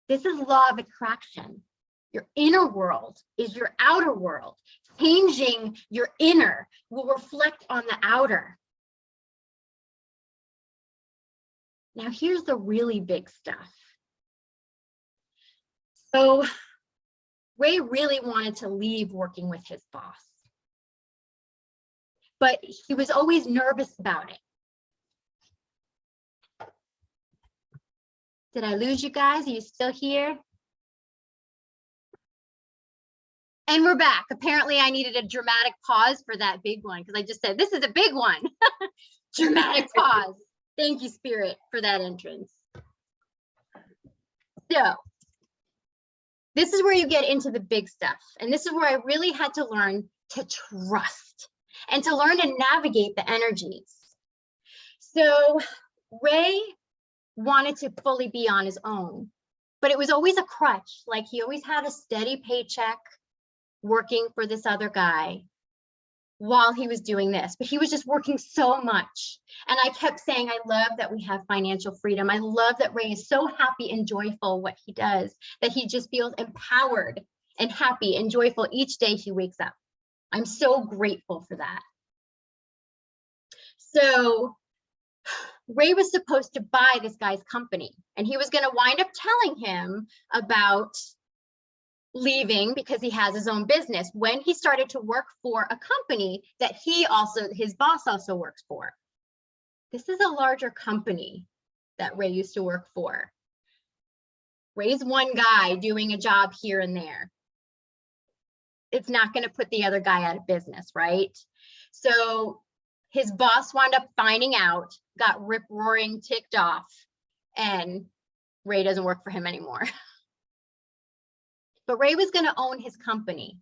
This is law of attraction. Your inner world is your outer world. Changing your inner will reflect on the outer. Now, here's the really big stuff. So, Ray really wanted to leave working with his boss, but he was always nervous about it. Did I lose you guys? Are you still here? And we're back. Apparently I needed a dramatic pause for that big one because I just said, this is a big one. Dramatic pause. Thank you, Spirit, for that entrance. So this is where you get into the big stuff. And this is where I really had to learn to trust and to learn to navigate the energies. So Ray wanted to fully be on his own, but it was always a crutch. Like he always had a steady paycheck working for this other guy while he was doing this, but he was just working so much. And I kept saying, I love that we have financial freedom. I love that Ray is so happy and joyful what he does, that he just feels empowered and happy and joyful each day he wakes up. I'm so grateful for that. So Ray was supposed to buy this guy's company, and he was going to wind up telling him about leaving because he has his own business when he started to work for a company that his boss also works for. This is a larger company that Ray used to work for. Ray's one guy doing a job here and there. It's not going to put the other guy out of business, right? So his boss wound up finding out, got rip-roaring ticked off, and Ray doesn't work for him anymore. But Ray was going to own his company.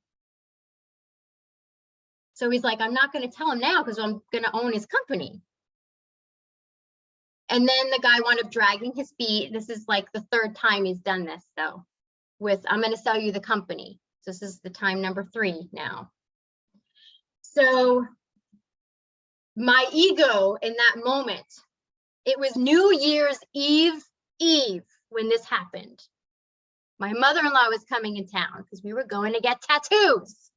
So he's like, I'm not going to tell him now because I'm going to own his company. And then the guy wound up dragging his feet. This is like the third time he's done this, though, with I'm going to sell you the company. So this is the time number 3 now. So my ego in that moment, it was New Year's Eve when this happened. My mother-in-law was coming in town because we were going to get tattoos.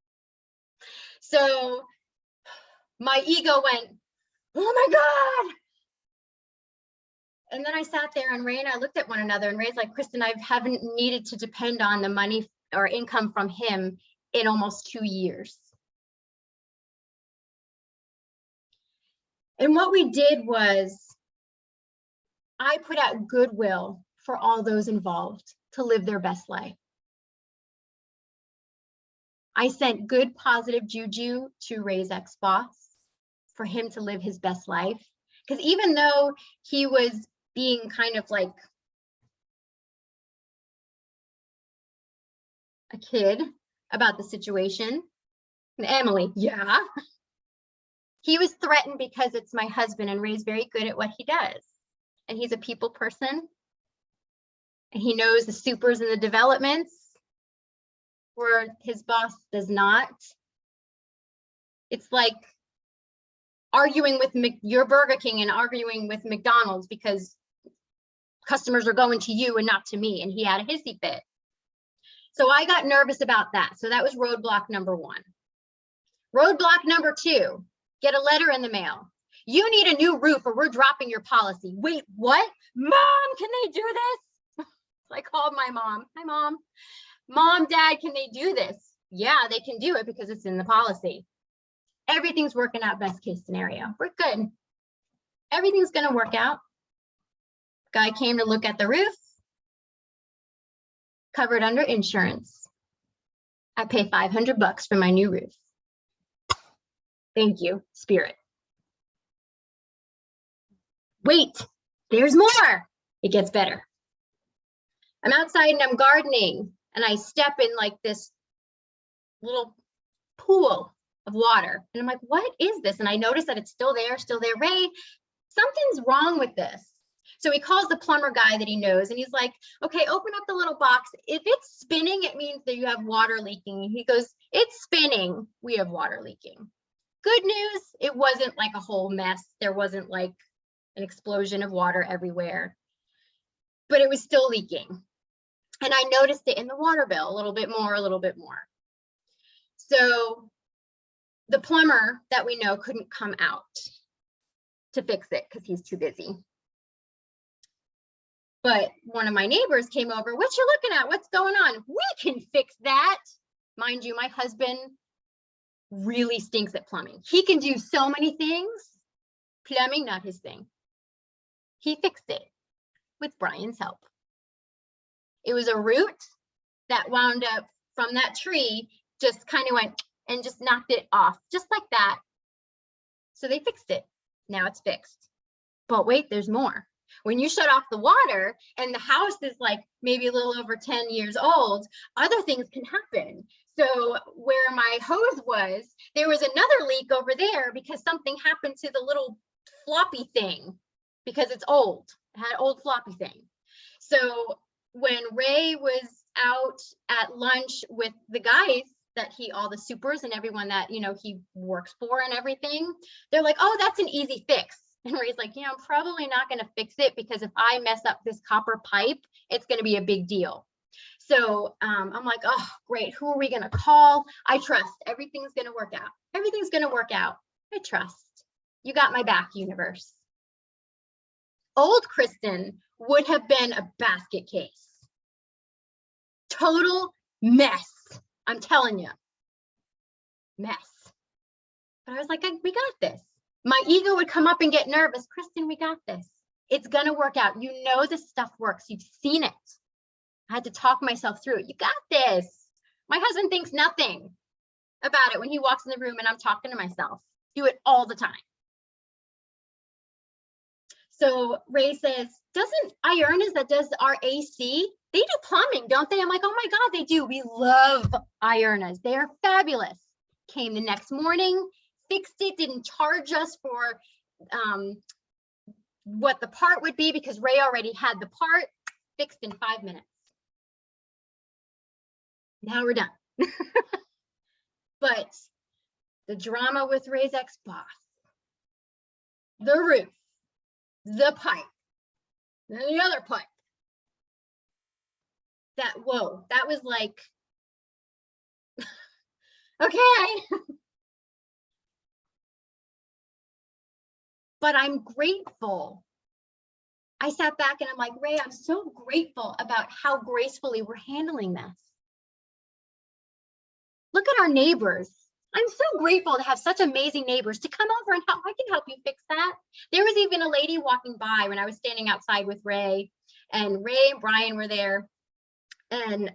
So my ego went, oh my God. And then I sat there and Ray and I looked at one another, and Ray's like, Kristen, I haven't needed to depend on the money or income from him in almost 2 years. And what we did was I put out goodwill for all those involved to live their best life. I sent good, positive juju to Ray's ex-boss for him to live his best life. Because even though he was being kind of like a kid about the situation. And Emily, yeah. He was threatened because it's my husband, and Ray's very good at what he does. And he's a people person. And he knows the supers and the developments where his boss does not. It's like arguing with your Burger King and arguing with McDonald's because customers are going to you and not to me. And he had a hissy fit. So I got nervous about that. So that was roadblock number 1. Roadblock number 2, get a letter in the mail. You need a new roof or we're dropping your policy. Wait, what? Mom, can they do this? So I called my mom. Hi, Mom. Mom, Dad, can they do this? Yeah, they can do it because it's in the policy. Everything's working out best case scenario. We're good. Everything's going to work out. Guy came to look at the roof. Covered under insurance. I pay $500 for my new roof. Thank you, Spirit. Wait, there's more. It gets better. I'm outside and I'm gardening and I step in like this little pool of water. And I'm like, what is this? And I notice that it's still there, Ray, something's wrong with this. So he calls the plumber guy that he knows and he's like, okay, open up the little box. If it's spinning, it means that you have water leaking. He goes, it's spinning. We have water leaking. Good news, it wasn't like a whole mess. There wasn't like an explosion of water everywhere, but it was still leaking. And I noticed it in the water bill, a little bit more. So the plumber that we know couldn't come out to fix it because he's too busy. But one of my neighbors came over. What you looking at? What's going on? We can fix that. Mind you, my husband really stinks at plumbing. He can do so many things. Plumbing, not his thing. He fixed it with Brian's help. It was a root that wound up from that tree, just kind of went and just knocked it off, just like that. So they fixed it. Now it's fixed. But wait, there's more. When you shut off the water and the house is like maybe a little over 10 years old, other things can happen. So where my hose was, there was another leak over there because something happened to the little floppy thing because it's old. It had an old floppy thing. So when Ray was out at lunch with the guys that all the supers and everyone that, he works for and everything, they're like, oh, that's an easy fix. And Ray's like, I'm probably not going to fix it because if I mess up this copper pipe, it's going to be a big deal. So I'm like, oh, great. Who are we going to call? I trust everything's going to work out. Everything's going to work out. I trust. You got my back, universe. Old Kristen would have been a basket case. Total mess. I'm telling you. Mess. But I was like, we got this. My ego would come up and get nervous. Kristen, we got this. It's going to work out. You know this stuff works. You've seen it. I had to talk myself through it. You got this. My husband thinks nothing about it when he walks in the room and I'm talking to myself. Do it all the time. So Ray says, doesn't Iona's that does our AC, they do plumbing, don't they? I'm like, oh my God, they do. We love Iona's. They are fabulous. Came the next morning, fixed it, didn't charge us for what the part would be because Ray already had the part fixed in 5 minutes. Now we're done. But the drama with Ray's ex-boss, the roof, the pipe, and the other pipe. That was like, okay. But I'm grateful. I sat back and I'm like, Ray, I'm so grateful about how gracefully we're handling this. Look at our neighbors. I'm so grateful to have such amazing neighbors to come over and help. I can help you fix that. There was even a lady walking by when I was standing outside with Ray, and Ray and Brian were there. And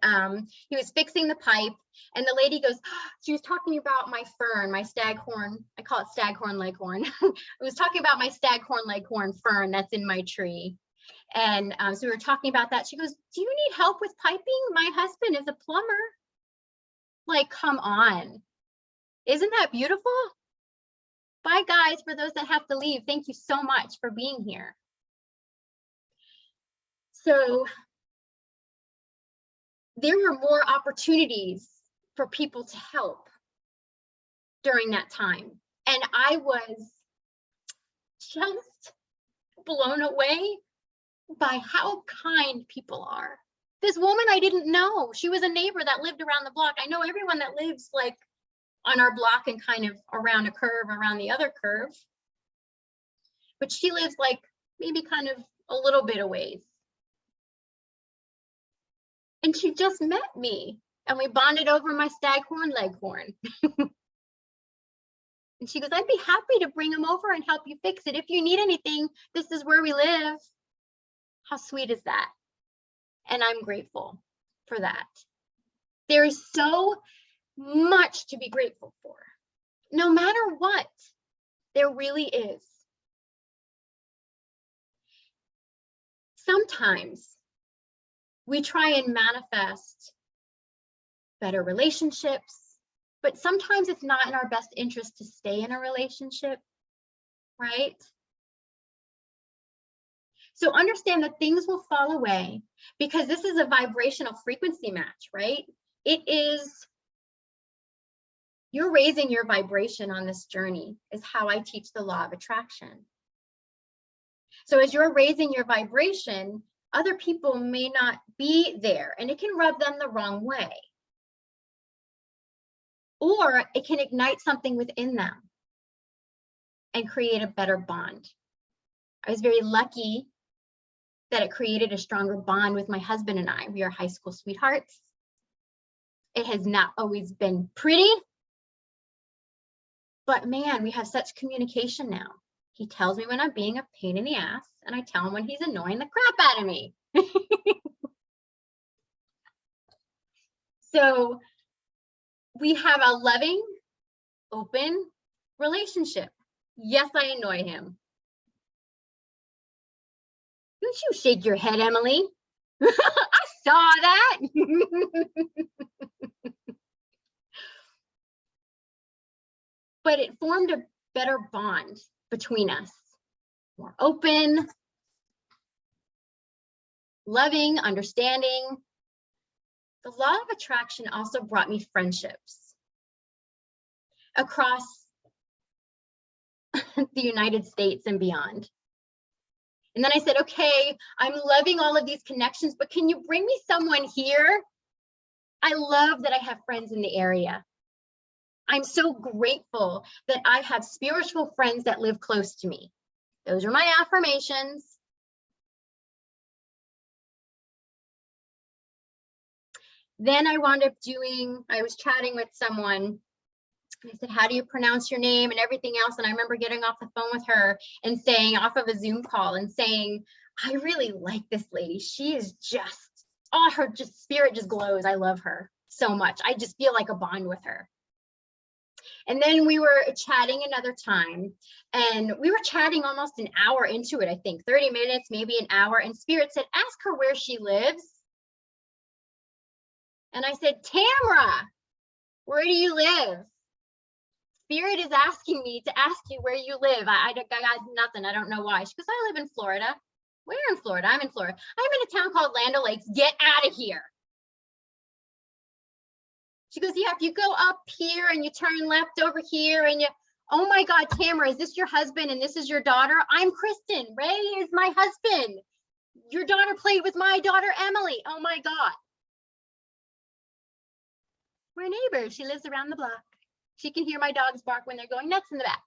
he was fixing the pipe, and the lady goes, she was talking about my fern, my staghorn. I call it staghorn leghorn. I was talking about my staghorn leghorn fern that's in my tree. And so we were talking about that. She goes, do you need help with piping? My husband is a plumber. Like, come on. Isn't that beautiful? Bye, guys. For those that have to leave, thank you so much for being here. So there were more opportunities for people to help during that time. And I was just blown away by how kind people are. This woman I didn't know, she was a neighbor that lived around the block. I know everyone that lives like on our block and kind of around a curve, around the other curve. But she lives like maybe kind of a little bit a ways. And she just met me and we bonded over my staghorn leghorn. And she goes, I'd be happy to bring him over and help you fix it. If you need anything, this is where we live. How sweet is that? And I'm grateful for that. There is so much to be grateful for. No matter what, there really is. Sometimes we try and manifest better relationships, but sometimes it's not in our best interest to stay in a relationship, right? So understand that things will fall away because this is a vibrational frequency match, right? It is, you're raising your vibration on this journey, is how I teach the law of attraction. So as you're raising your vibration, other people may not be there and it can rub them the wrong way. Or it can ignite something within them and create a better bond. I was very lucky that it created a stronger bond with my husband and I. We are high school sweethearts. It has not always been pretty, but man, we have such communication now. He tells me when I'm being a pain in the ass, and I tell him when he's annoying the crap out of me. So we have a loving, open relationship. Yes, I annoy him. Don't you shake your head, Emily. I saw that. But it formed a better bond between us. More open, loving, understanding. The law of attraction also brought me friendships across the United States and beyond. And then I said, okay, I'm loving all of these connections, but can you bring me someone here? I love that I have friends in the area. I'm so grateful that I have spiritual friends that live close to me. Those are my affirmations. Then I wound up I was chatting with someone. And I said, how do you pronounce your name and everything else? And I remember getting off the phone with her and saying, off of a Zoom call and saying, I really like this lady. She is just, oh, her just spirit just glows. I love her so much. I just feel like a bond with her. And then we were chatting another time, and we were chatting almost an hour into it, I think 30 minutes, maybe an hour. And Spirit said, ask her where she lives. And I said, Tamara, where do you live? Spirit is asking me to ask you where you live. I got nothing. I don't know why. She goes, I live in Florida. Where in Florida? I'm in Florida. I'm in a town called Land O'Lakes. Get out of here. She goes, yeah, if you go up here and you turn left over here and you, oh my God, Tamara, is this your husband and this is your daughter? I'm Kristen. Ray is my husband. Your daughter played with my daughter, Emily. Oh my God. We're neighbors. She lives around the block. She can hear my dogs bark when they're going nuts in the back.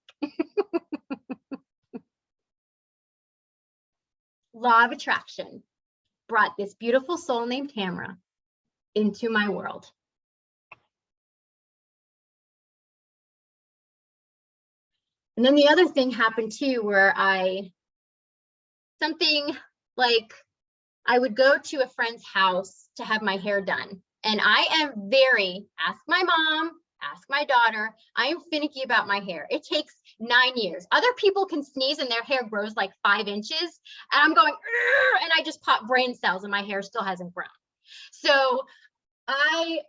Law of attraction brought this beautiful soul named Tamara into my world. And then the other thing happened too, where something like I would go to a friend's house to have my hair done. And I am ask my mom, ask my daughter, I am finicky about my hair. It takes 9 years. Other people can sneeze and their hair grows like 5 inches. And I'm going, and I just pop brain cells and my hair still hasn't grown. So I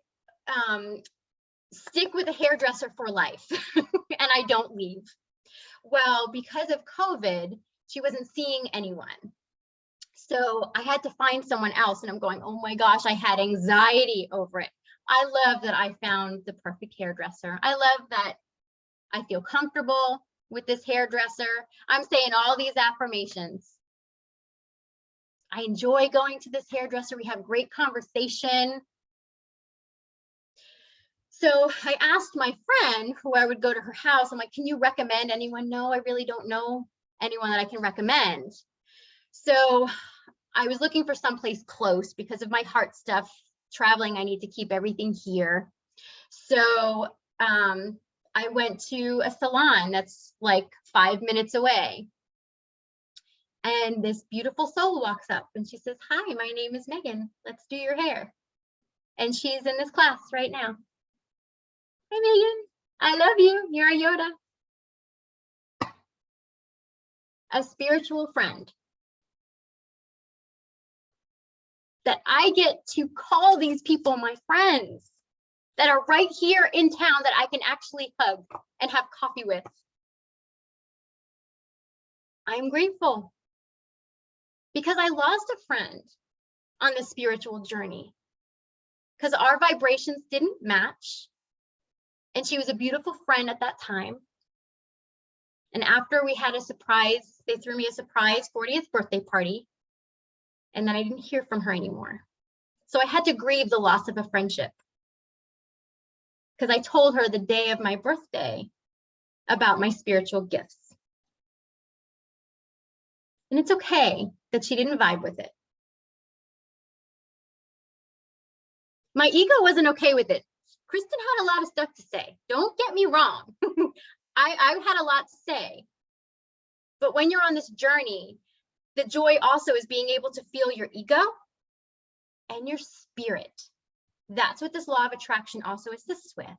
stick with a hairdresser for life and I don't leave. Well, because of COVID, she wasn't seeing anyone. So I had to find someone else, and I'm going, oh my gosh, I had anxiety over it. I love that I found the perfect hairdresser. I love that I feel comfortable with this hairdresser. I'm saying all these affirmations. I enjoy going to this hairdresser. We have great conversation. So I asked my friend who I would go to her house, I'm like, can you recommend anyone? No, I really don't know anyone that I can recommend. So I was looking for someplace close because of my heart stuff, traveling, I need to keep everything here. So I went to a salon that's like 5 minutes away. And this beautiful soul walks up and she says, hi, my name is Megan. Let's do your hair. And she's in this class right now. Hi, Megan. I love you. You're a Yoda. A spiritual friend. That I get to call these people my friends that are right here in town that I can actually hug and have coffee with. I'm grateful because I lost a friend on the spiritual journey because our vibrations didn't match. And she was a beautiful friend at that time. And after we had a surprise, they threw me a surprise 40th birthday party. And then I didn't hear from her anymore. So I had to grieve the loss of a friendship. Because I told her the day of my birthday about my spiritual gifts. And it's okay that she didn't vibe with it. My ego wasn't okay with it. Kristen had a lot of stuff to say. Don't get me wrong. I've had a lot to say. But when you're on this journey, the joy also is being able to feel your ego and your spirit. That's what this law of attraction also assists with,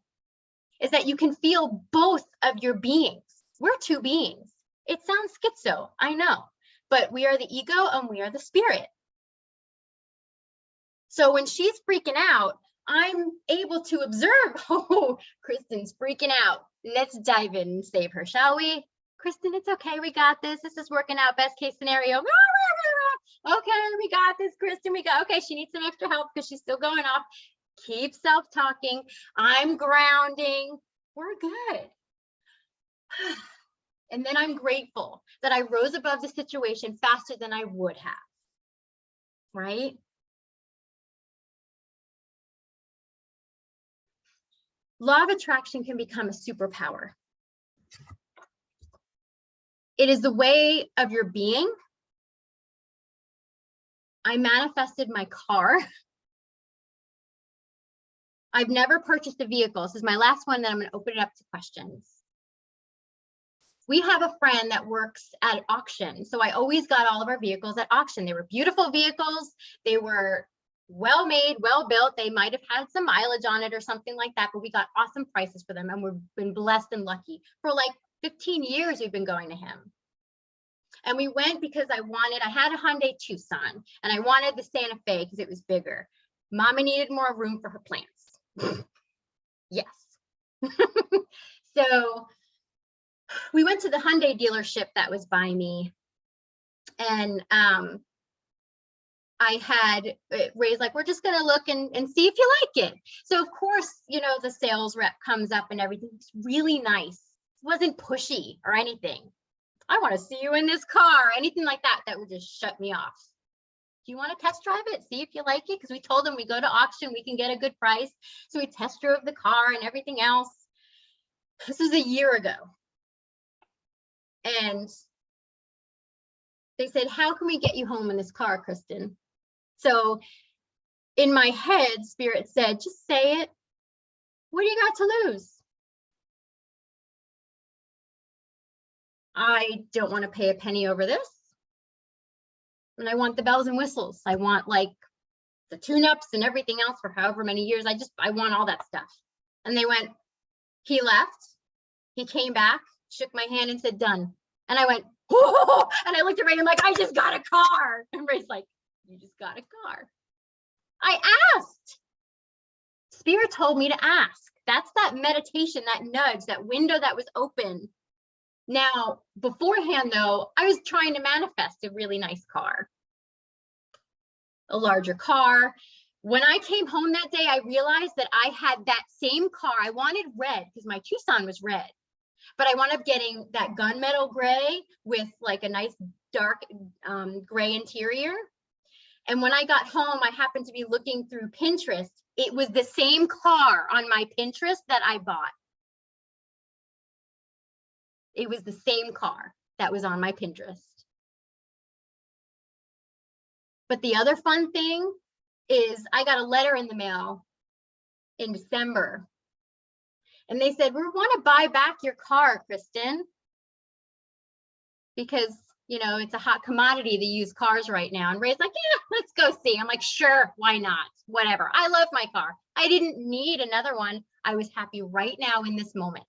is that you can feel both of your beings. We're two beings. It sounds schizo, I know, but we are the ego and we are the spirit. So when she's freaking out, I'm able to observe, oh, Kristen's freaking out. Let's dive in and save her, shall we? Kristen, it's okay, we got this. This is working out, best case scenario. Okay, we got this, Kristen, okay, she needs some extra help because she's still going off. Keep self-talking. I'm grounding. We're good. And then I'm grateful that I rose above the situation faster than I would have, right? Law of attraction can become a superpower. It is the way of your being. I manifested my car. I've never purchased a vehicle. This is my last one, then I'm going to open it up to questions. We have a friend that works at auction. So I always got all of our vehicles at auction. They were beautiful vehicles. They were well made, well built. They might have had some mileage on it or something like that, but we got awesome prices for them. And we've been blessed and lucky. For like 15 years, we've been going to him. And we went because I had a Hyundai Tucson and I wanted the Santa Fe because it was bigger. Mama needed more room for her plants. Yes. So we went to the Hyundai dealership that was by me. And I had raised like, we're just going to look and see if you like it. So of course, you know, the sales rep comes up and everything. It's really nice. It wasn't pushy or anything. I want to see you in this car, anything like that, that would just shut me off. Do you want to test drive it? See if you like it? Because we told them we go to auction, we can get a good price. So we test drove the car and everything else. This was a year ago. And they said, how can we get you home in this car, Kristen? So in my head, Spirit said, just say it. What do you got to lose? I don't want to pay a penny over this. And I want the bells and whistles. I want like the tune-ups and everything else for however many years. I want all that stuff. And they went, he left, he came back, shook my hand and said, done. And I went, oh, and I looked at Ray and I'm like, I just got a car. And Ray's like, you just got a car. I asked. Spirit told me to ask. That's that meditation, that nudge, that window that was open. Now, beforehand though, I was trying to manifest a really nice car, a larger car. When I came home that day, I realized that I had that same car. I wanted red because my Tucson was red, but I wound up getting that gunmetal gray with like a nice dark gray interior. And when I got home, I happened to be looking through Pinterest. It was the same car on my Pinterest that I bought. It was the same car that was on my Pinterest. But the other fun thing is I got a letter in the mail in December. And they said, we want to buy back your car, Kristen, because, you know, it's a hot commodity, the used cars right now. And Ray's like, yeah, let's go see. I'm like, sure, why not? Whatever. I love my car. I didn't need another one. I was happy right now in this moment.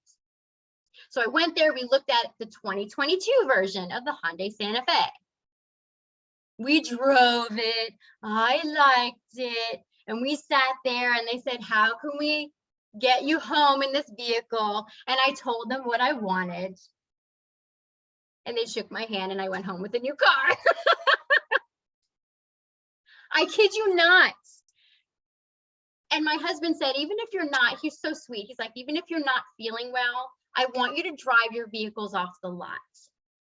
So I went there. We looked at the 2022 version of the Hyundai Santa Fe. We drove it. I liked it. And we sat there and they said, how can we get you home in this vehicle? And I told them what I wanted. And they shook my hand and I went home with a new car. I kid you not. And my husband said, even if you're not, he's so sweet. He's like, even if you're not feeling well, I want you to drive your vehicles off the lot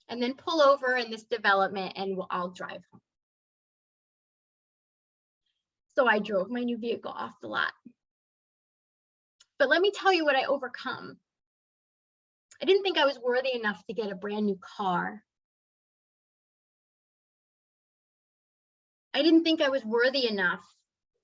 and then pull over in this development and I'll drive home. So I drove my new vehicle off the lot. But let me tell you what I overcome. I didn't think I was worthy enough to get a brand new car. I didn't think I was worthy enough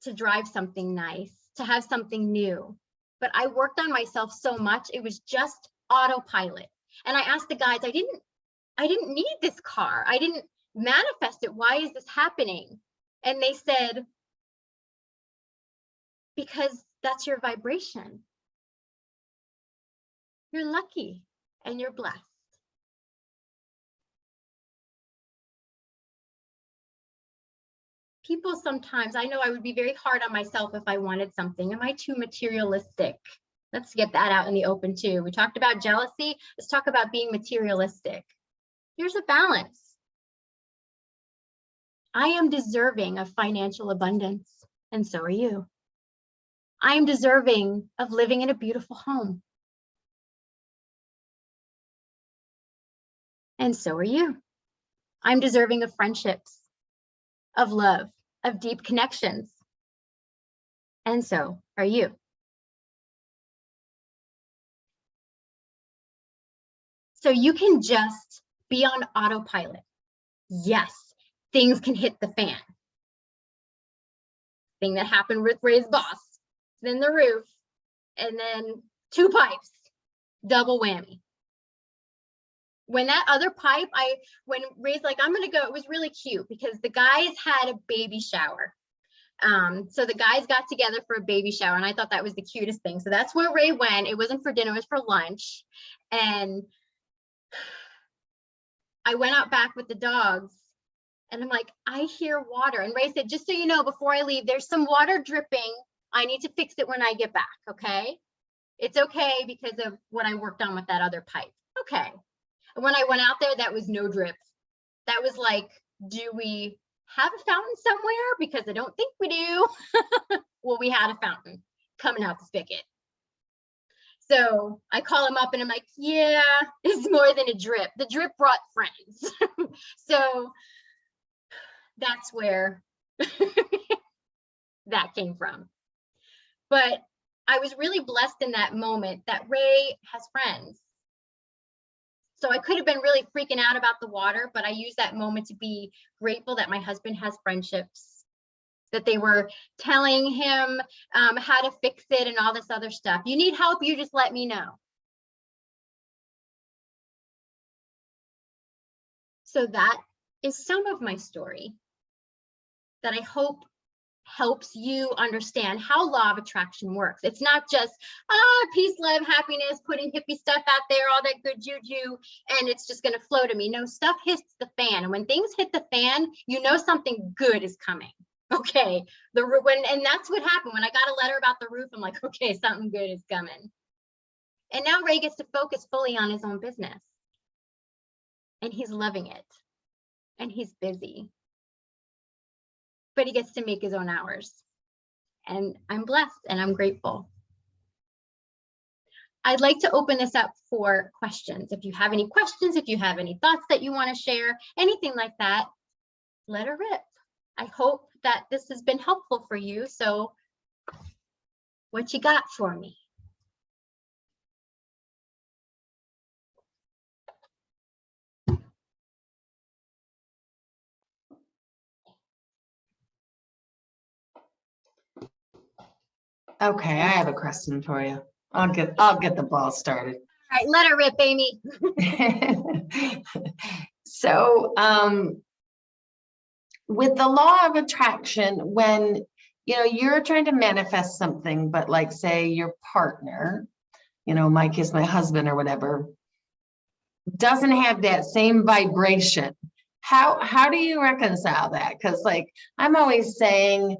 to drive something nice, to have something new. But I worked on myself so much, it was just autopilot. And I asked the guys, I didn't need this car. I didn't manifest it. Why is this happening? And they said, because that's your vibration. You're lucky and you're blessed. People sometimes, I know I would be very hard on myself if I wanted something. Am I too materialistic? Let's get that out in the open too. We talked about jealousy. Let's talk about being materialistic. Here's a balance. I am deserving of financial abundance, and so are you. I am deserving of living in a beautiful home. And so are you. I'm deserving of friendships, of love, of deep connections. And so are you. So you can just be on autopilot. Yes, things can hit the fan. Thing that happened with Ray's boss, then the roof, and then 2 pipes, double whammy. When that other pipe, when Ray's like, I'm gonna go, it was really cute because the guys had a baby shower. So the guys got together for a baby shower and I thought that was the cutest thing. So that's where Ray went. It wasn't for dinner, it was for lunch. And I went out back with the dogs and I'm like, I hear water. And Ray said, just so you know, before I leave, there's some water dripping. I need to fix it when I get back, okay? It's okay because of what I worked on with that other pipe. Okay. And when I went out there, that was no drip. That was like, do we have a fountain somewhere? Because I don't think we do. Well, we had a fountain coming out the spigot. So I call him up and I'm like, yeah, it's more than a drip. The drip brought friends. So that's where that came from. But I was really blessed in that moment that Ray has friends. So I could have been really freaking out about the water, but I used that moment to be grateful that my husband has friendships, that they were telling him how to fix it and all this other stuff. You need help, you just let me know. So that is some of my story that I hope helps you understand how law of attraction works. It's not just peace, love, happiness, putting hippie stuff out there, all that good juju, and it's just going to flow to me. No, stuff hits the fan. And when things hit the fan, you know something good is coming. Okay, and that's what happened when I got a letter about the roof. I'm like, okay, something good is coming. And now Ray gets to focus fully on his own business, and he's loving it, and he's busy, but he gets to make his own hours, and I'm blessed and I'm grateful. I'd like to open this up for questions. If you have any questions, if you have any thoughts that you want to share, anything like that, let her rip. I hope that this has been helpful for you. So what you got for me? Okay, I have a question for you. I'll get the ball started. All right, let her rip, Amy. So, with the law of attraction, when you're trying to manifest something, but like say your partner, Mike is my husband or whatever, doesn't have that same vibration. How do you reconcile that? Because like I'm always saying,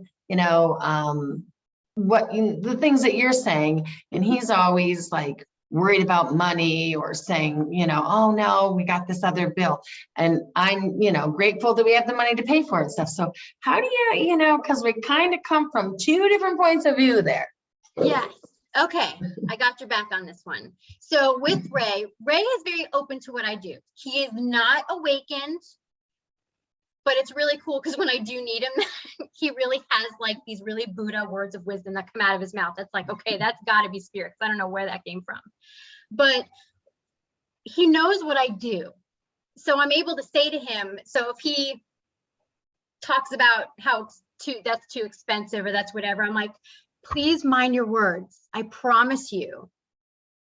the things that you're saying, and he's always like worried about money or saying, oh no, we got this other bill. And I'm, grateful that we have the money to pay for it and stuff. So how do you, because we kind of come from two different points of view there. Yes. Okay. I got your back on this one. So with Ray is very open to what I do. He is not awakened, but it's really cool because when I do need him, he really has like these really Buddha words of wisdom that come out of his mouth. That's like, okay, that's got to be spirit. I don't know where that came from, but he knows what I do. So I'm able to say to him, so if he talks about how that's too expensive or that's whatever, I'm like, please mind your words. I promise you,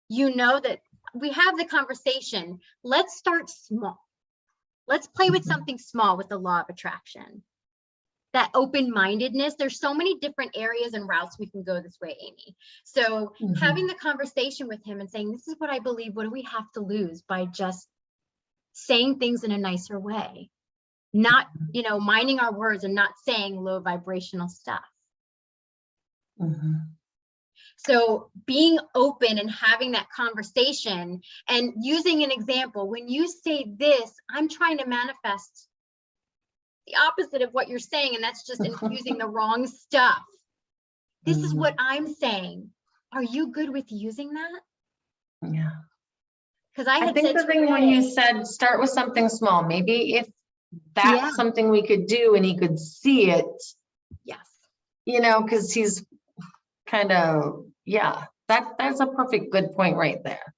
that we have the conversation. Let's start small. Let's play with something small with the law of attraction. That open-mindedness, there's so many different areas and routes we can go this way, Amy. So having the conversation with him and saying, this is what I believe, what do we have to lose by just saying things in a nicer way? Not, minding our words and not saying low vibrational stuff. So being open and having that conversation and using an example, when you say this, I'm trying to manifest the opposite of what you're saying, and that's just infusing the wrong stuff. This is what I'm saying. Are you good with using that? Yeah. Because I think the thing when you said start with something small, maybe if that's something we could do and he could see it. Yes. Because he's kind of, that's a perfect good point right there.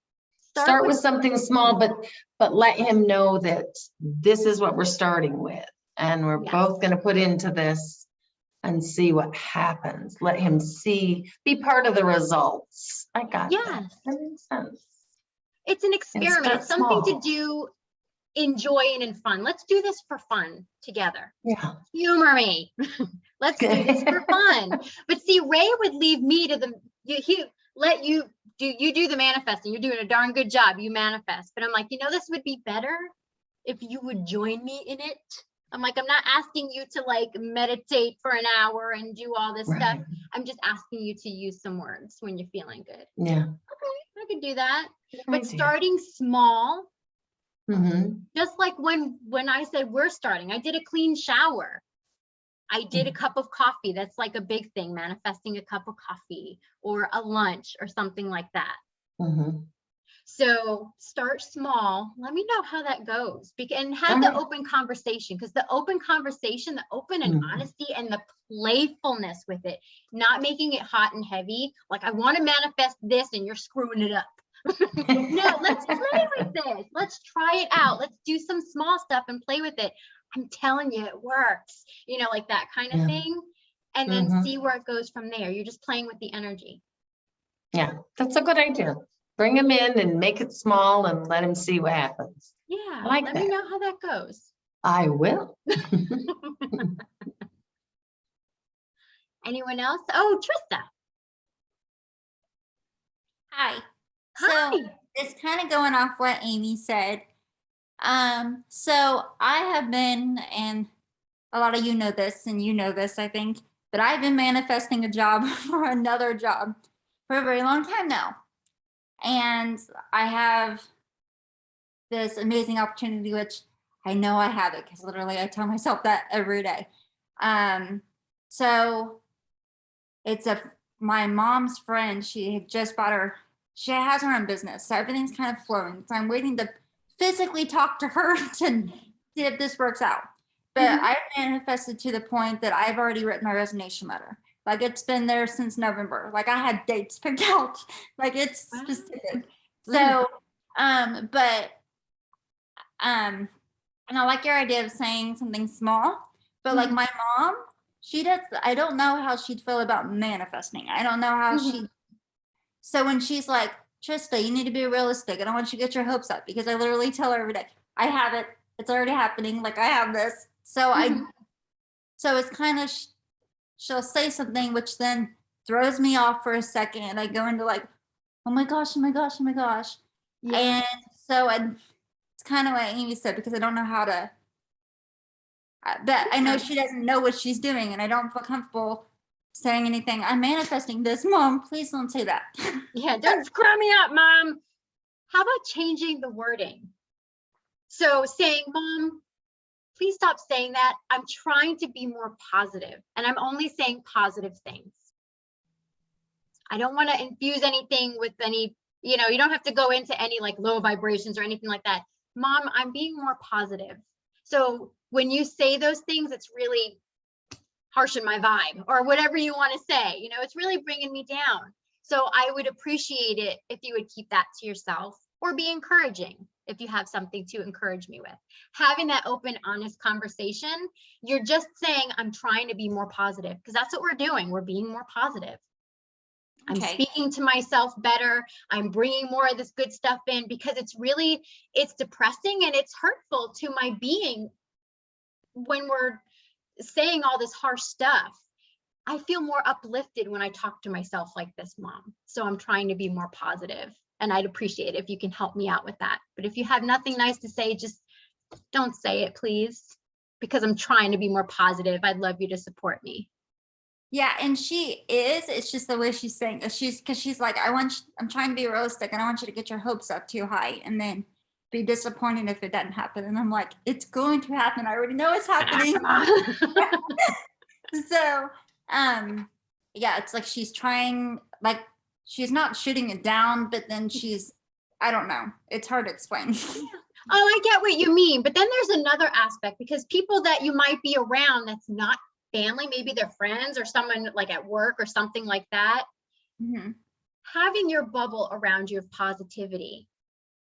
Start with something small, but let him know that this is what we're starting with. And we're both going to put into this and see what happens. Let him be part of the results. I got that. That makes sense. It's an experiment. It's something to do, enjoy and fun. Let's do this for fun together. Yeah. Humor me. Let's do this for fun. But see, Ray would leave me to he let you do the manifesting. You're doing a darn good job. You manifest. But I'm like, this would be better if you would join me in it. I'm like, I'm not asking you to like meditate for an hour and do all this stuff. I'm just asking you to use some words when you're feeling good. Yeah. Okay, I could do that. But starting small, just like when I said we're starting, I did a clean shower. I did a cup of coffee. That's like a big thing, manifesting a cup of coffee or a lunch or something like that. So start small. Let me know how that goes. And have the open conversation, because the open conversation, the open and honesty and the playfulness with it, not making it hot and heavy. Like, I want to manifest this and you're screwing it up. No, let's play with this. Let's try it out. Let's do some small stuff and play with it. I'm telling you, it works. Like that kind of thing. And then see where it goes from there. You're just playing with the energy. Yeah, that's a good idea. Bring him in and make it small and let him see what happens. Yeah, let me know how that goes. I will. Anyone else? Oh, Trista. Hi. Hi. So it's kind of going off what Amy said. So I have been in a lot of you know this, and you know this, I think, but I've been manifesting a job for another job for a very long time now. And I have this amazing opportunity, which I know I have it because literally I tell myself that every day. So it's my mom's friend. She had just she has her own business. So everything's kind of flowing. So I'm waiting to physically talk to her to see if this works out. But I've manifested to the point that I've already written my resignation letter. Like it's been there since November. Like I had dates picked out. Like it's specific. So, and I like your idea of saying something small, but like my mom, I don't know how she'd feel about manifesting. I don't know how so when she's like, Trista, you need to be realistic. I don't want you to get your hopes up, because I literally tell her every day, I have it. It's already happening. Like I have this. So so it's kind of, she'll say something, which then throws me off for a second. And I go into like, oh my gosh, oh my gosh, oh my gosh. Yeah. And so it's kind of what Amy said, because I don't know how to, but I know she doesn't know what she's doing, and I don't feel comfortable saying anything. I'm manifesting this. Mom, please don't say that. Yeah, don't screw me up, Mom. How about changing the wording? So saying, Mom, please stop saying that. I'm trying to be more positive, and I'm only saying positive things. I don't want to infuse anything with any, you don't have to go into any like low vibrations or anything like that. Mom, I'm being more positive. So when you say those things, it's really harshing my vibe, or whatever you want to say, it's really bringing me down. So I would appreciate it if you would keep that to yourself, or be encouraging if you have something to encourage me with. Having that open, honest conversation, you're just saying, I'm trying to be more positive, because that's what we're doing. We're being more positive. I'm speaking to myself better. I'm bringing more of this good stuff in, because it's depressing and it's hurtful to my being when we're saying all this harsh stuff. I feel more uplifted when I talk to myself like this, Mom. So I'm trying to be more positive, and I'd appreciate it if you can help me out with that. But if you have nothing nice to say, just don't say it, please, because I'm trying to be more positive. I'd love you to support me. Yeah, and she is. It's just the way she's saying it. She's like, I'm trying to be realistic, and I want you to get your hopes up too high and then be disappointed if it doesn't happen. And I'm like, it's going to happen. I already know it's happening. So, yeah, it's like she's trying, like she's not shooting it down, but then I don't know. It's hard to explain. Oh, I get what you mean. But then there's another aspect, because people that you might be around that's not family, maybe they're friends or someone like at work or something like that. Having your bubble around you of positivity,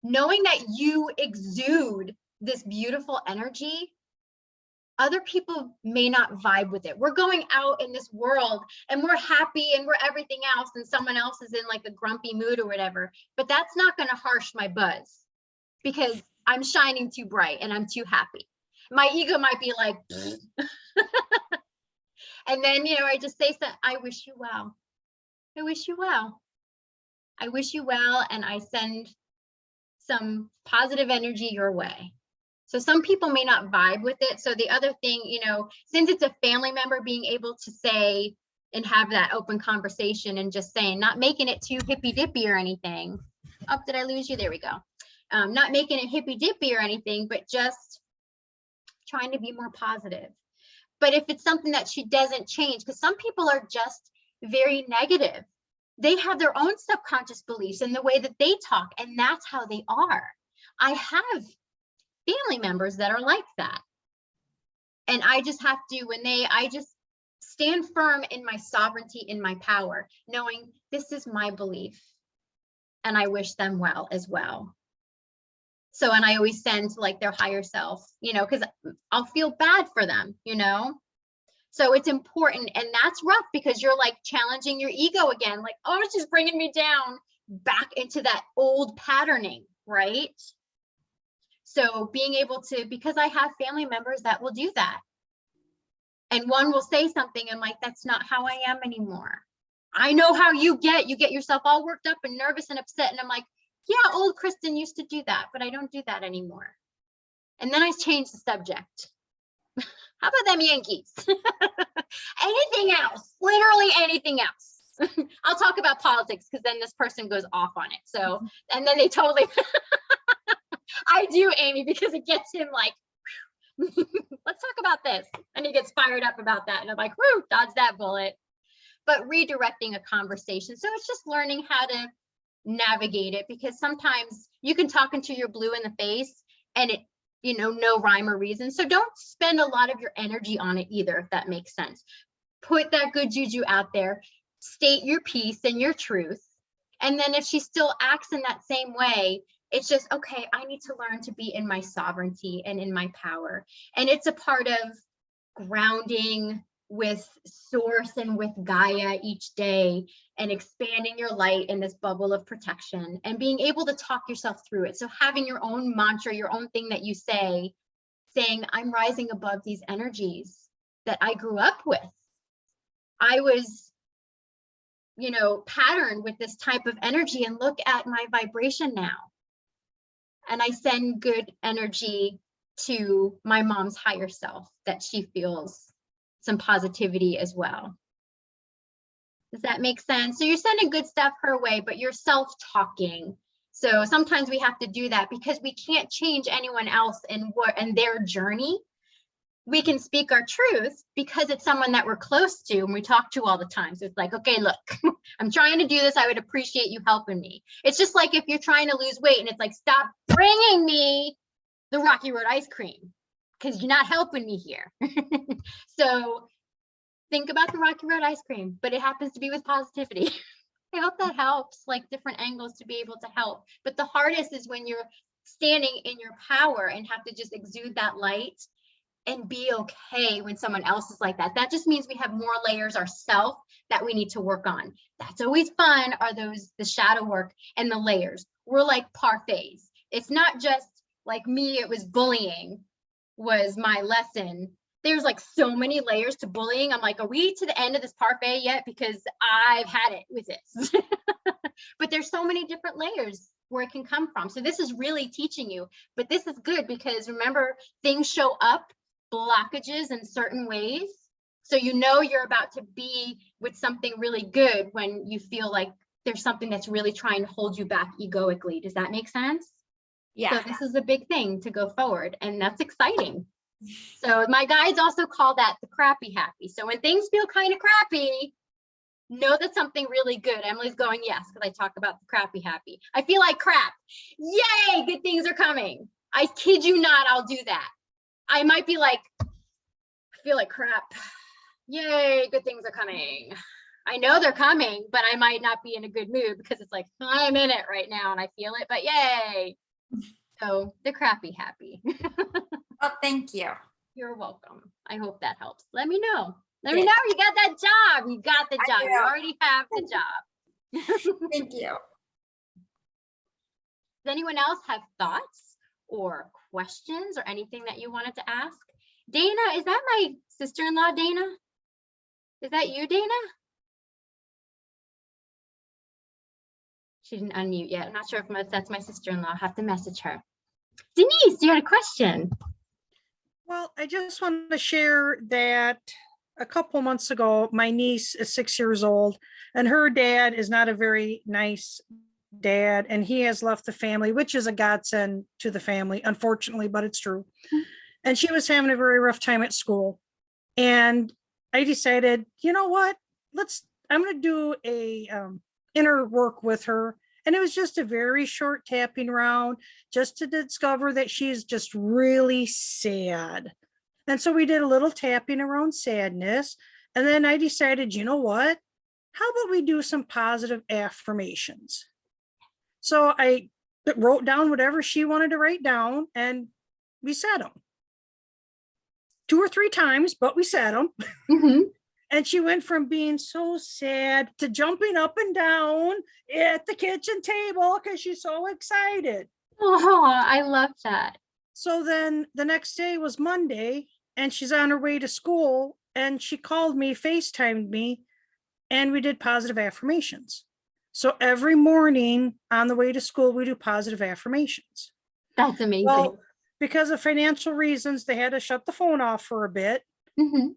knowing that you exude this beautiful energy, other people may not vibe with it. We're going out in this world and we're happy and we're everything else, and someone else is in like a grumpy mood or whatever, but that's not going to harsh my buzz, because I'm shining too bright and I'm too happy. My ego might be like, and then, I just say, I wish you well. I wish you well. I wish you well. And I send some positive energy your way. So some people may not vibe with it. So the other thing, since it's a family member, being able to say and have that open conversation and just saying, not making it too hippy dippy or anything. Oh, did I lose you? There we go. Not making it hippy dippy or anything, but just trying to be more positive. But if it's something that she doesn't change, because some people are just very negative. They have their own subconscious beliefs in the way that they talk, and that's how they are. I have family members that are like that. And I just have to, I just stand firm in my sovereignty, in my power, knowing this is my belief, and I wish them well as well. So, and I always send to like their higher self, because I'll feel bad for them, So it's important. And that's rough, because you're like challenging your ego again, like, oh, it's just bringing me down back into that old patterning, right? So being able to, because I have family members that will do that. And one will say something and like, that's not how I am anymore. I know how you get yourself all worked up and nervous and upset. And I'm like, yeah, old Kristen used to do that, but I don't do that anymore. And then I change the subject. How about them Yankees? Anything else? Literally anything else. I'll talk about politics because then this person goes off on it. So, and then they totally, I do, Amy, because it gets him like, let's talk about this. And he gets fired up about that. And I'm like, whoo, dodge that bullet. But redirecting a conversation. So it's just learning how to navigate it, because sometimes you can talk into your blue in the face and it, you know, no rhyme or reason. So don't spend a lot of your energy on it either, if that makes sense. Put that good juju out there, state your piece and your truth. And then if she still acts in that same way, it's just, okay, I need to learn to be in my sovereignty and in my power. And it's a part of grounding with source and with Gaia each day, and expanding your light in this bubble of protection and being able to talk yourself through it. So having your own mantra, your own thing that you say, saying, I'm rising above these energies that I grew up with. I was, you know, patterned with this type of energy, and look at my vibration now. And I send good energy to my mom's higher self, that she feels some positivity as well. Does that make sense? So you're sending good stuff her way, but you're self-talking. So sometimes we have to do that because we can't change anyone else and their journey. We can speak our truth because it's someone that we're close to and we talk to all the time. So it's like, okay, look, I'm trying to do this. I would appreciate you helping me. It's just like if you're trying to lose weight and it's like, stop bringing me the Rocky Road ice cream because you're not helping me here. So think about the Rocky Road ice cream, but it happens to be with positivity. I hope that helps, like different angles to be able to help. But the hardest is when you're standing in your power and have to just exude that light and be okay when someone else is like that. That just means we have more layers ourselves that we need to work on. That's always fun, are the shadow work and the layers. We're like parfaits. It's not just like me, it was bullying was my lesson. There's like so many layers to bullying. I'm like, are we to the end of this parfait yet? Because I've had it with this. But there's so many different layers where it can come from. So this is really teaching you, but this is good because remember, things show up, blockages in certain ways. So you know you're about to be with something really good when you feel like there's something that's really trying to hold you back egoically. Does that make sense? Yeah. So this is a big thing to go forward, and that's exciting. So my guides also call that the crappy happy. So when things feel kind of crappy, know that something really good. Emily's going, yes, because I talk about the crappy happy. I feel like crap. Yay, good things are coming. I kid you not, I'll do that. I might be like, I feel like crap. Yay, good things are coming. I know they're coming, but I might not be in a good mood because it's like, I'm in it right now and I feel it, but yay. So the crappy happy. Oh, thank you. You're welcome. I hope that helps. Let me know. Let me Yeah. know you got that job. You got the job. You will. already have the job. Thank you. Does anyone else have thoughts or questions or anything that you wanted to ask? Dana, is that my sister-in-law, Dana? Is that you, Dana? She didn't unmute yet. I'm not sure if that's my sister-in-law. I'll have to message her. Denise, you had a question. Well, I just want to share that a couple months ago, my niece is 6 years old and her dad is not a very nice dad. And he has left the family, which is a godsend to the family, unfortunately, but it's true. And she was having a very rough time at school. And I decided, you know what, I'm going to do a inner work with her. And it was just a very short tapping round just to discover that she's just really sad. And so we did a little tapping around sadness. And then I decided, you know what? How about we do some positive affirmations? So I wrote down whatever she wanted to write down and we said them 2 or 3 times, but we said them. Mm-hmm. And she went from being so sad to jumping up and down at the kitchen table because she's so excited. Oh, I love that. So then the next day was Monday and she's on her way to school and she called me, FaceTimed me, and we did positive affirmations. So every morning on the way to school, we do positive affirmations. That's amazing. Well, because of financial reasons, they had to shut the phone off for a bit,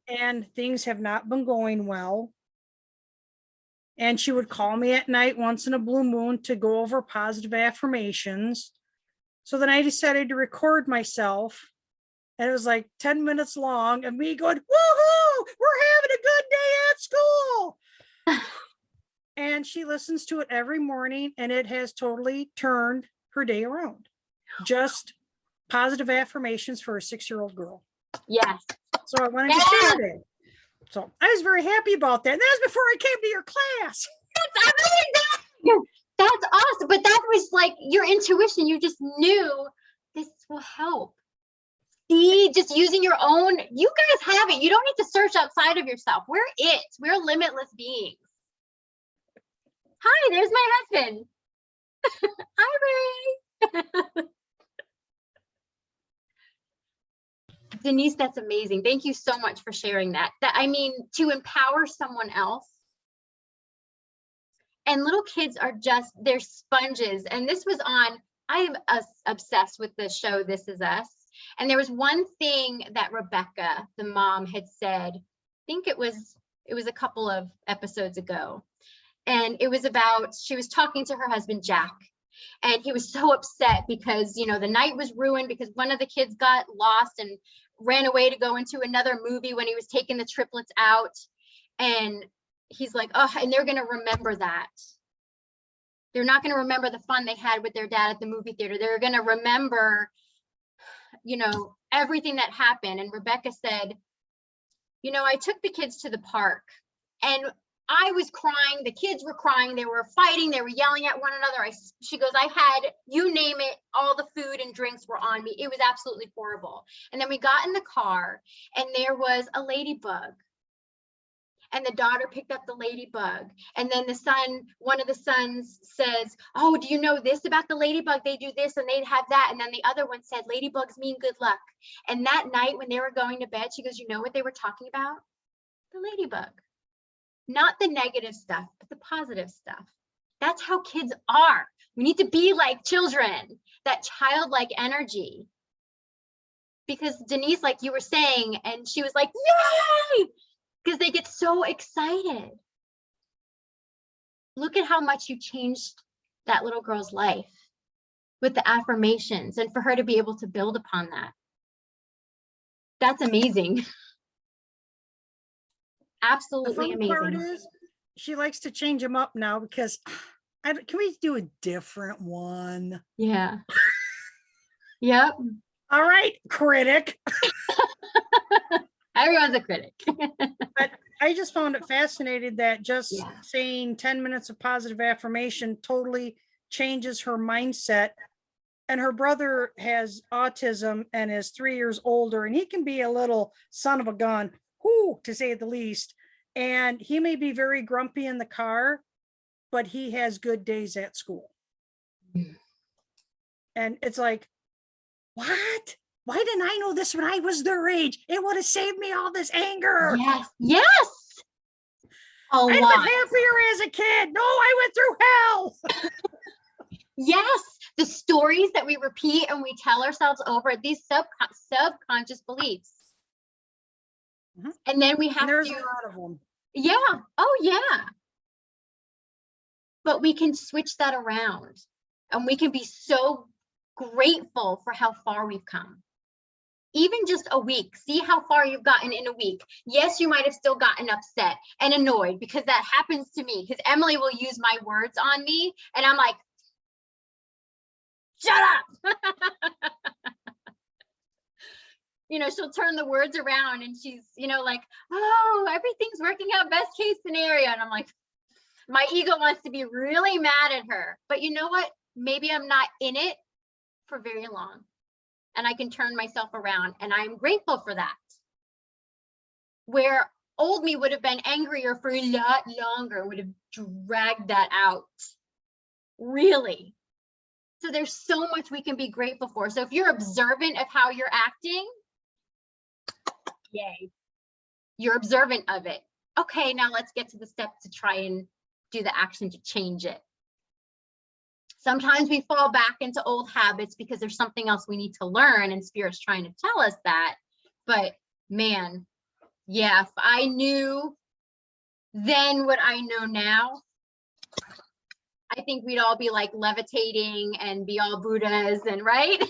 and things have not been going well. And she would call me at night once in a blue moon to go over positive affirmations. So then I decided to record myself, and it was like 10 minutes long of me going, woohoo, we're having a good day at school. And she listens to it every morning, and it has totally turned her day around. Just positive affirmations for a 6-year-old girl. Yes. So I wanted to share it. So I was very happy about that. And that was before I came to your class. That's amazing. That's awesome. But that was like your intuition. You just knew this will help. See, just using your own, you guys have it. You don't need to search outside of yourself. We're it. We're limitless beings. Hi, there's my husband. Hi, Ray. Denise, that's amazing. Thank you so much for sharing that. I mean, to empower someone else. And little kids are just, they're sponges. And this was on, I'm obsessed with the show This Is Us. And there was one thing that Rebecca, the mom, had said, I think it was a couple of episodes ago. And it was about, she was talking to her husband, Jack. And he was so upset because, you know, the night was ruined because one of the kids got lost and ran away to go into another movie when he was taking the triplets out. And he's like, oh, and they're going to remember that. They're not going to remember the fun they had with their dad at the movie theater. They're going to remember, you know, everything that happened. And Rebecca said, you know, I took the kids to the park and I was crying. The kids were crying. They were fighting. They were yelling at one another. She goes, I had, you name it, all the food and drinks were on me. It was absolutely horrible. And then we got in the car and there was a ladybug. And the daughter picked up the ladybug. And then the son, one of the sons says, oh, do you know this about the ladybug? They do this and they have that. And then the other one said, ladybugs mean good luck. And that night when they were going to bed, she goes, you know what they were talking about? The ladybug. Not the negative stuff, but the positive stuff. That's how kids are. We need to be like children, that childlike energy. Because Denise, like you were saying, and she was like, yay! Because they get so excited. Look at how much you changed that little girl's life with the affirmations and for her to be able to build upon that. That's amazing. Absolutely amazing. The fun part is she likes to change them up now because can we do a different one? Yeah. Yep. All right, critic. Everyone's a critic. But I just found it fascinating that just saying 10 minutes of positive affirmation totally changes her mindset. And her brother has autism and is 3 years older, and he can be a little son of a gun, to say the least. And he may be very grumpy in the car, but he has good days at school. And it's like, what? Why didn't I know this when I was their age? It would have saved me all this anger. Yes. Yes. I'd have been happier as a kid. No, I went through hell. Yes. The stories that we repeat and we tell ourselves over, these subconscious beliefs. And then we have there's a lot of them. Yeah. Oh, yeah. But we can switch that around and we can be so grateful for how far we've come. Even just a week, see how far you've gotten in a week. Yes, you might have still gotten upset and annoyed because that happens to me because Emily will use my words on me and I'm like, shut up. You know, she'll turn the words around and she's, you know, like, oh, everything's working out best case scenario. And I'm like, my ego wants to be really mad at her. But you know what? Maybe I'm not in it for very long. And I can turn myself around. And I'm grateful for that. Where old me would have been angrier for a lot longer, would have dragged that out. Really. So there's so much we can be grateful for. So if you're observant of how you're acting, yay, you're observant of it. Okay, now let's get to the steps to try and do the action to change it. Sometimes we fall back into old habits because there's something else we need to learn and Spirit's trying to tell us that. But man, yeah, if I knew then what I know now, I think we'd all be like levitating and be all Buddhas and right?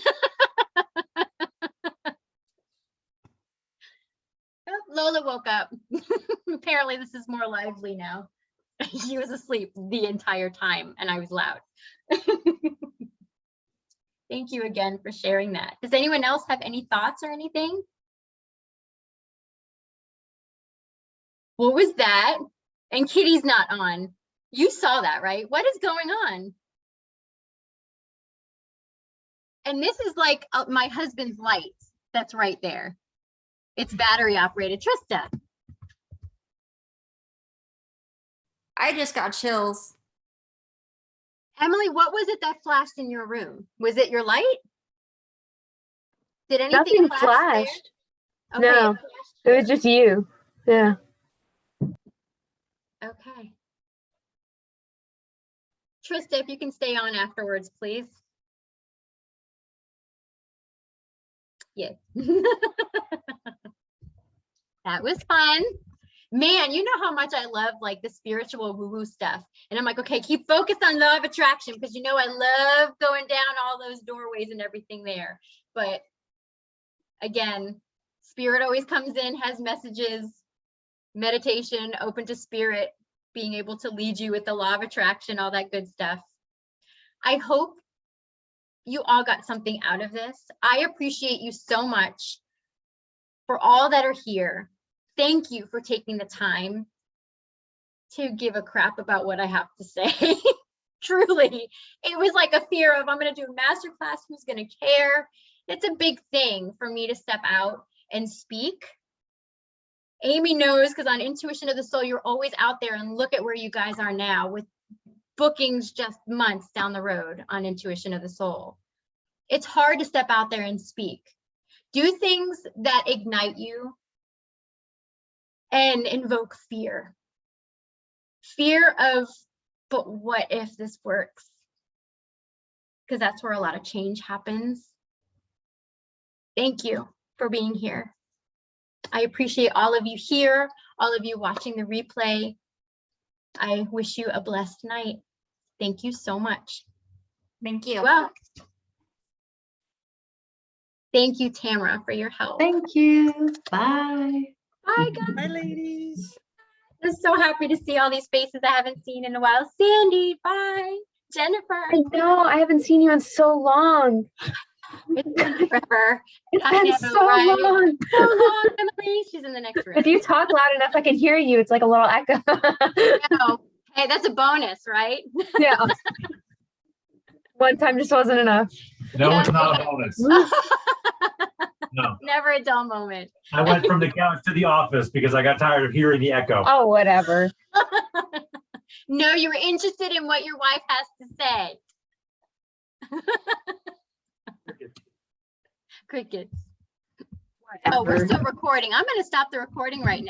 Oh, Lola woke up. Apparently this is more lively now. She was asleep the entire time and I was loud. Thank you again for sharing that. Does anyone else have any thoughts or anything? What was that? And Kitty's not on. You saw that, right? What is going on? And this is like my husband's light that's right there. It's battery operated. Trista. I just got chills. Emily, what was it that flashed in your room? Was it your light? Did anything Nothing flash flashed. there? No, Okay, it flashed it was just you. Yeah. okay. Trista, if you can stay on afterwards, please. Yes. That was fun. Man, you know how much I love like the spiritual woo-woo stuff. And I'm like, okay, keep focused on law of attraction because you know I love going down all those doorways and everything there. But again, Spirit always comes in, has messages, meditation, open to Spirit, being able to lead you with the law of attraction, all that good stuff. I hope you all got something out of this. I appreciate you so much for all that are here. Thank you for taking the time to give a crap about what I have to say. Truly, it was like a fear of I'm going to do a masterclass, who's going to care? It's a big thing for me to step out and speak. Amy knows because on Intuition of the Soul, you're always out there and look at where you guys are now with bookings just months down the road on Intuition of the Soul. It's hard to step out there and speak. Do things that ignite you and invoke fear. Fear of, but what if this works? Because that's where a lot of change happens. Thank you for being here. I appreciate all of you here, all of you watching the replay. I wish you a blessed night. Thank you so much. Thank you. Well, thank you, Tamara, for your help. Thank you. Bye. Bye, guys. Bye, ladies. I'm so happy to see all these faces I haven't seen in a while. Sandy, bye. Jennifer. I know. I haven't seen you in so long. It's been forever. It's I been know, so right? long. So long, Emily. She's in the next room. If you talk loud enough, I can hear you. It's like a little echo. No. Hey, that's a bonus, right? Yeah. One time just wasn't enough. No, Yeah. it's not a bonus. No. Never a dull moment. I went from the couch to the office because I got tired of hearing the echo. Oh, whatever. No, you were interested in what your wife has to say. Crickets. Oh, we're Whatever. still recording. I'm going to stop the recording right now.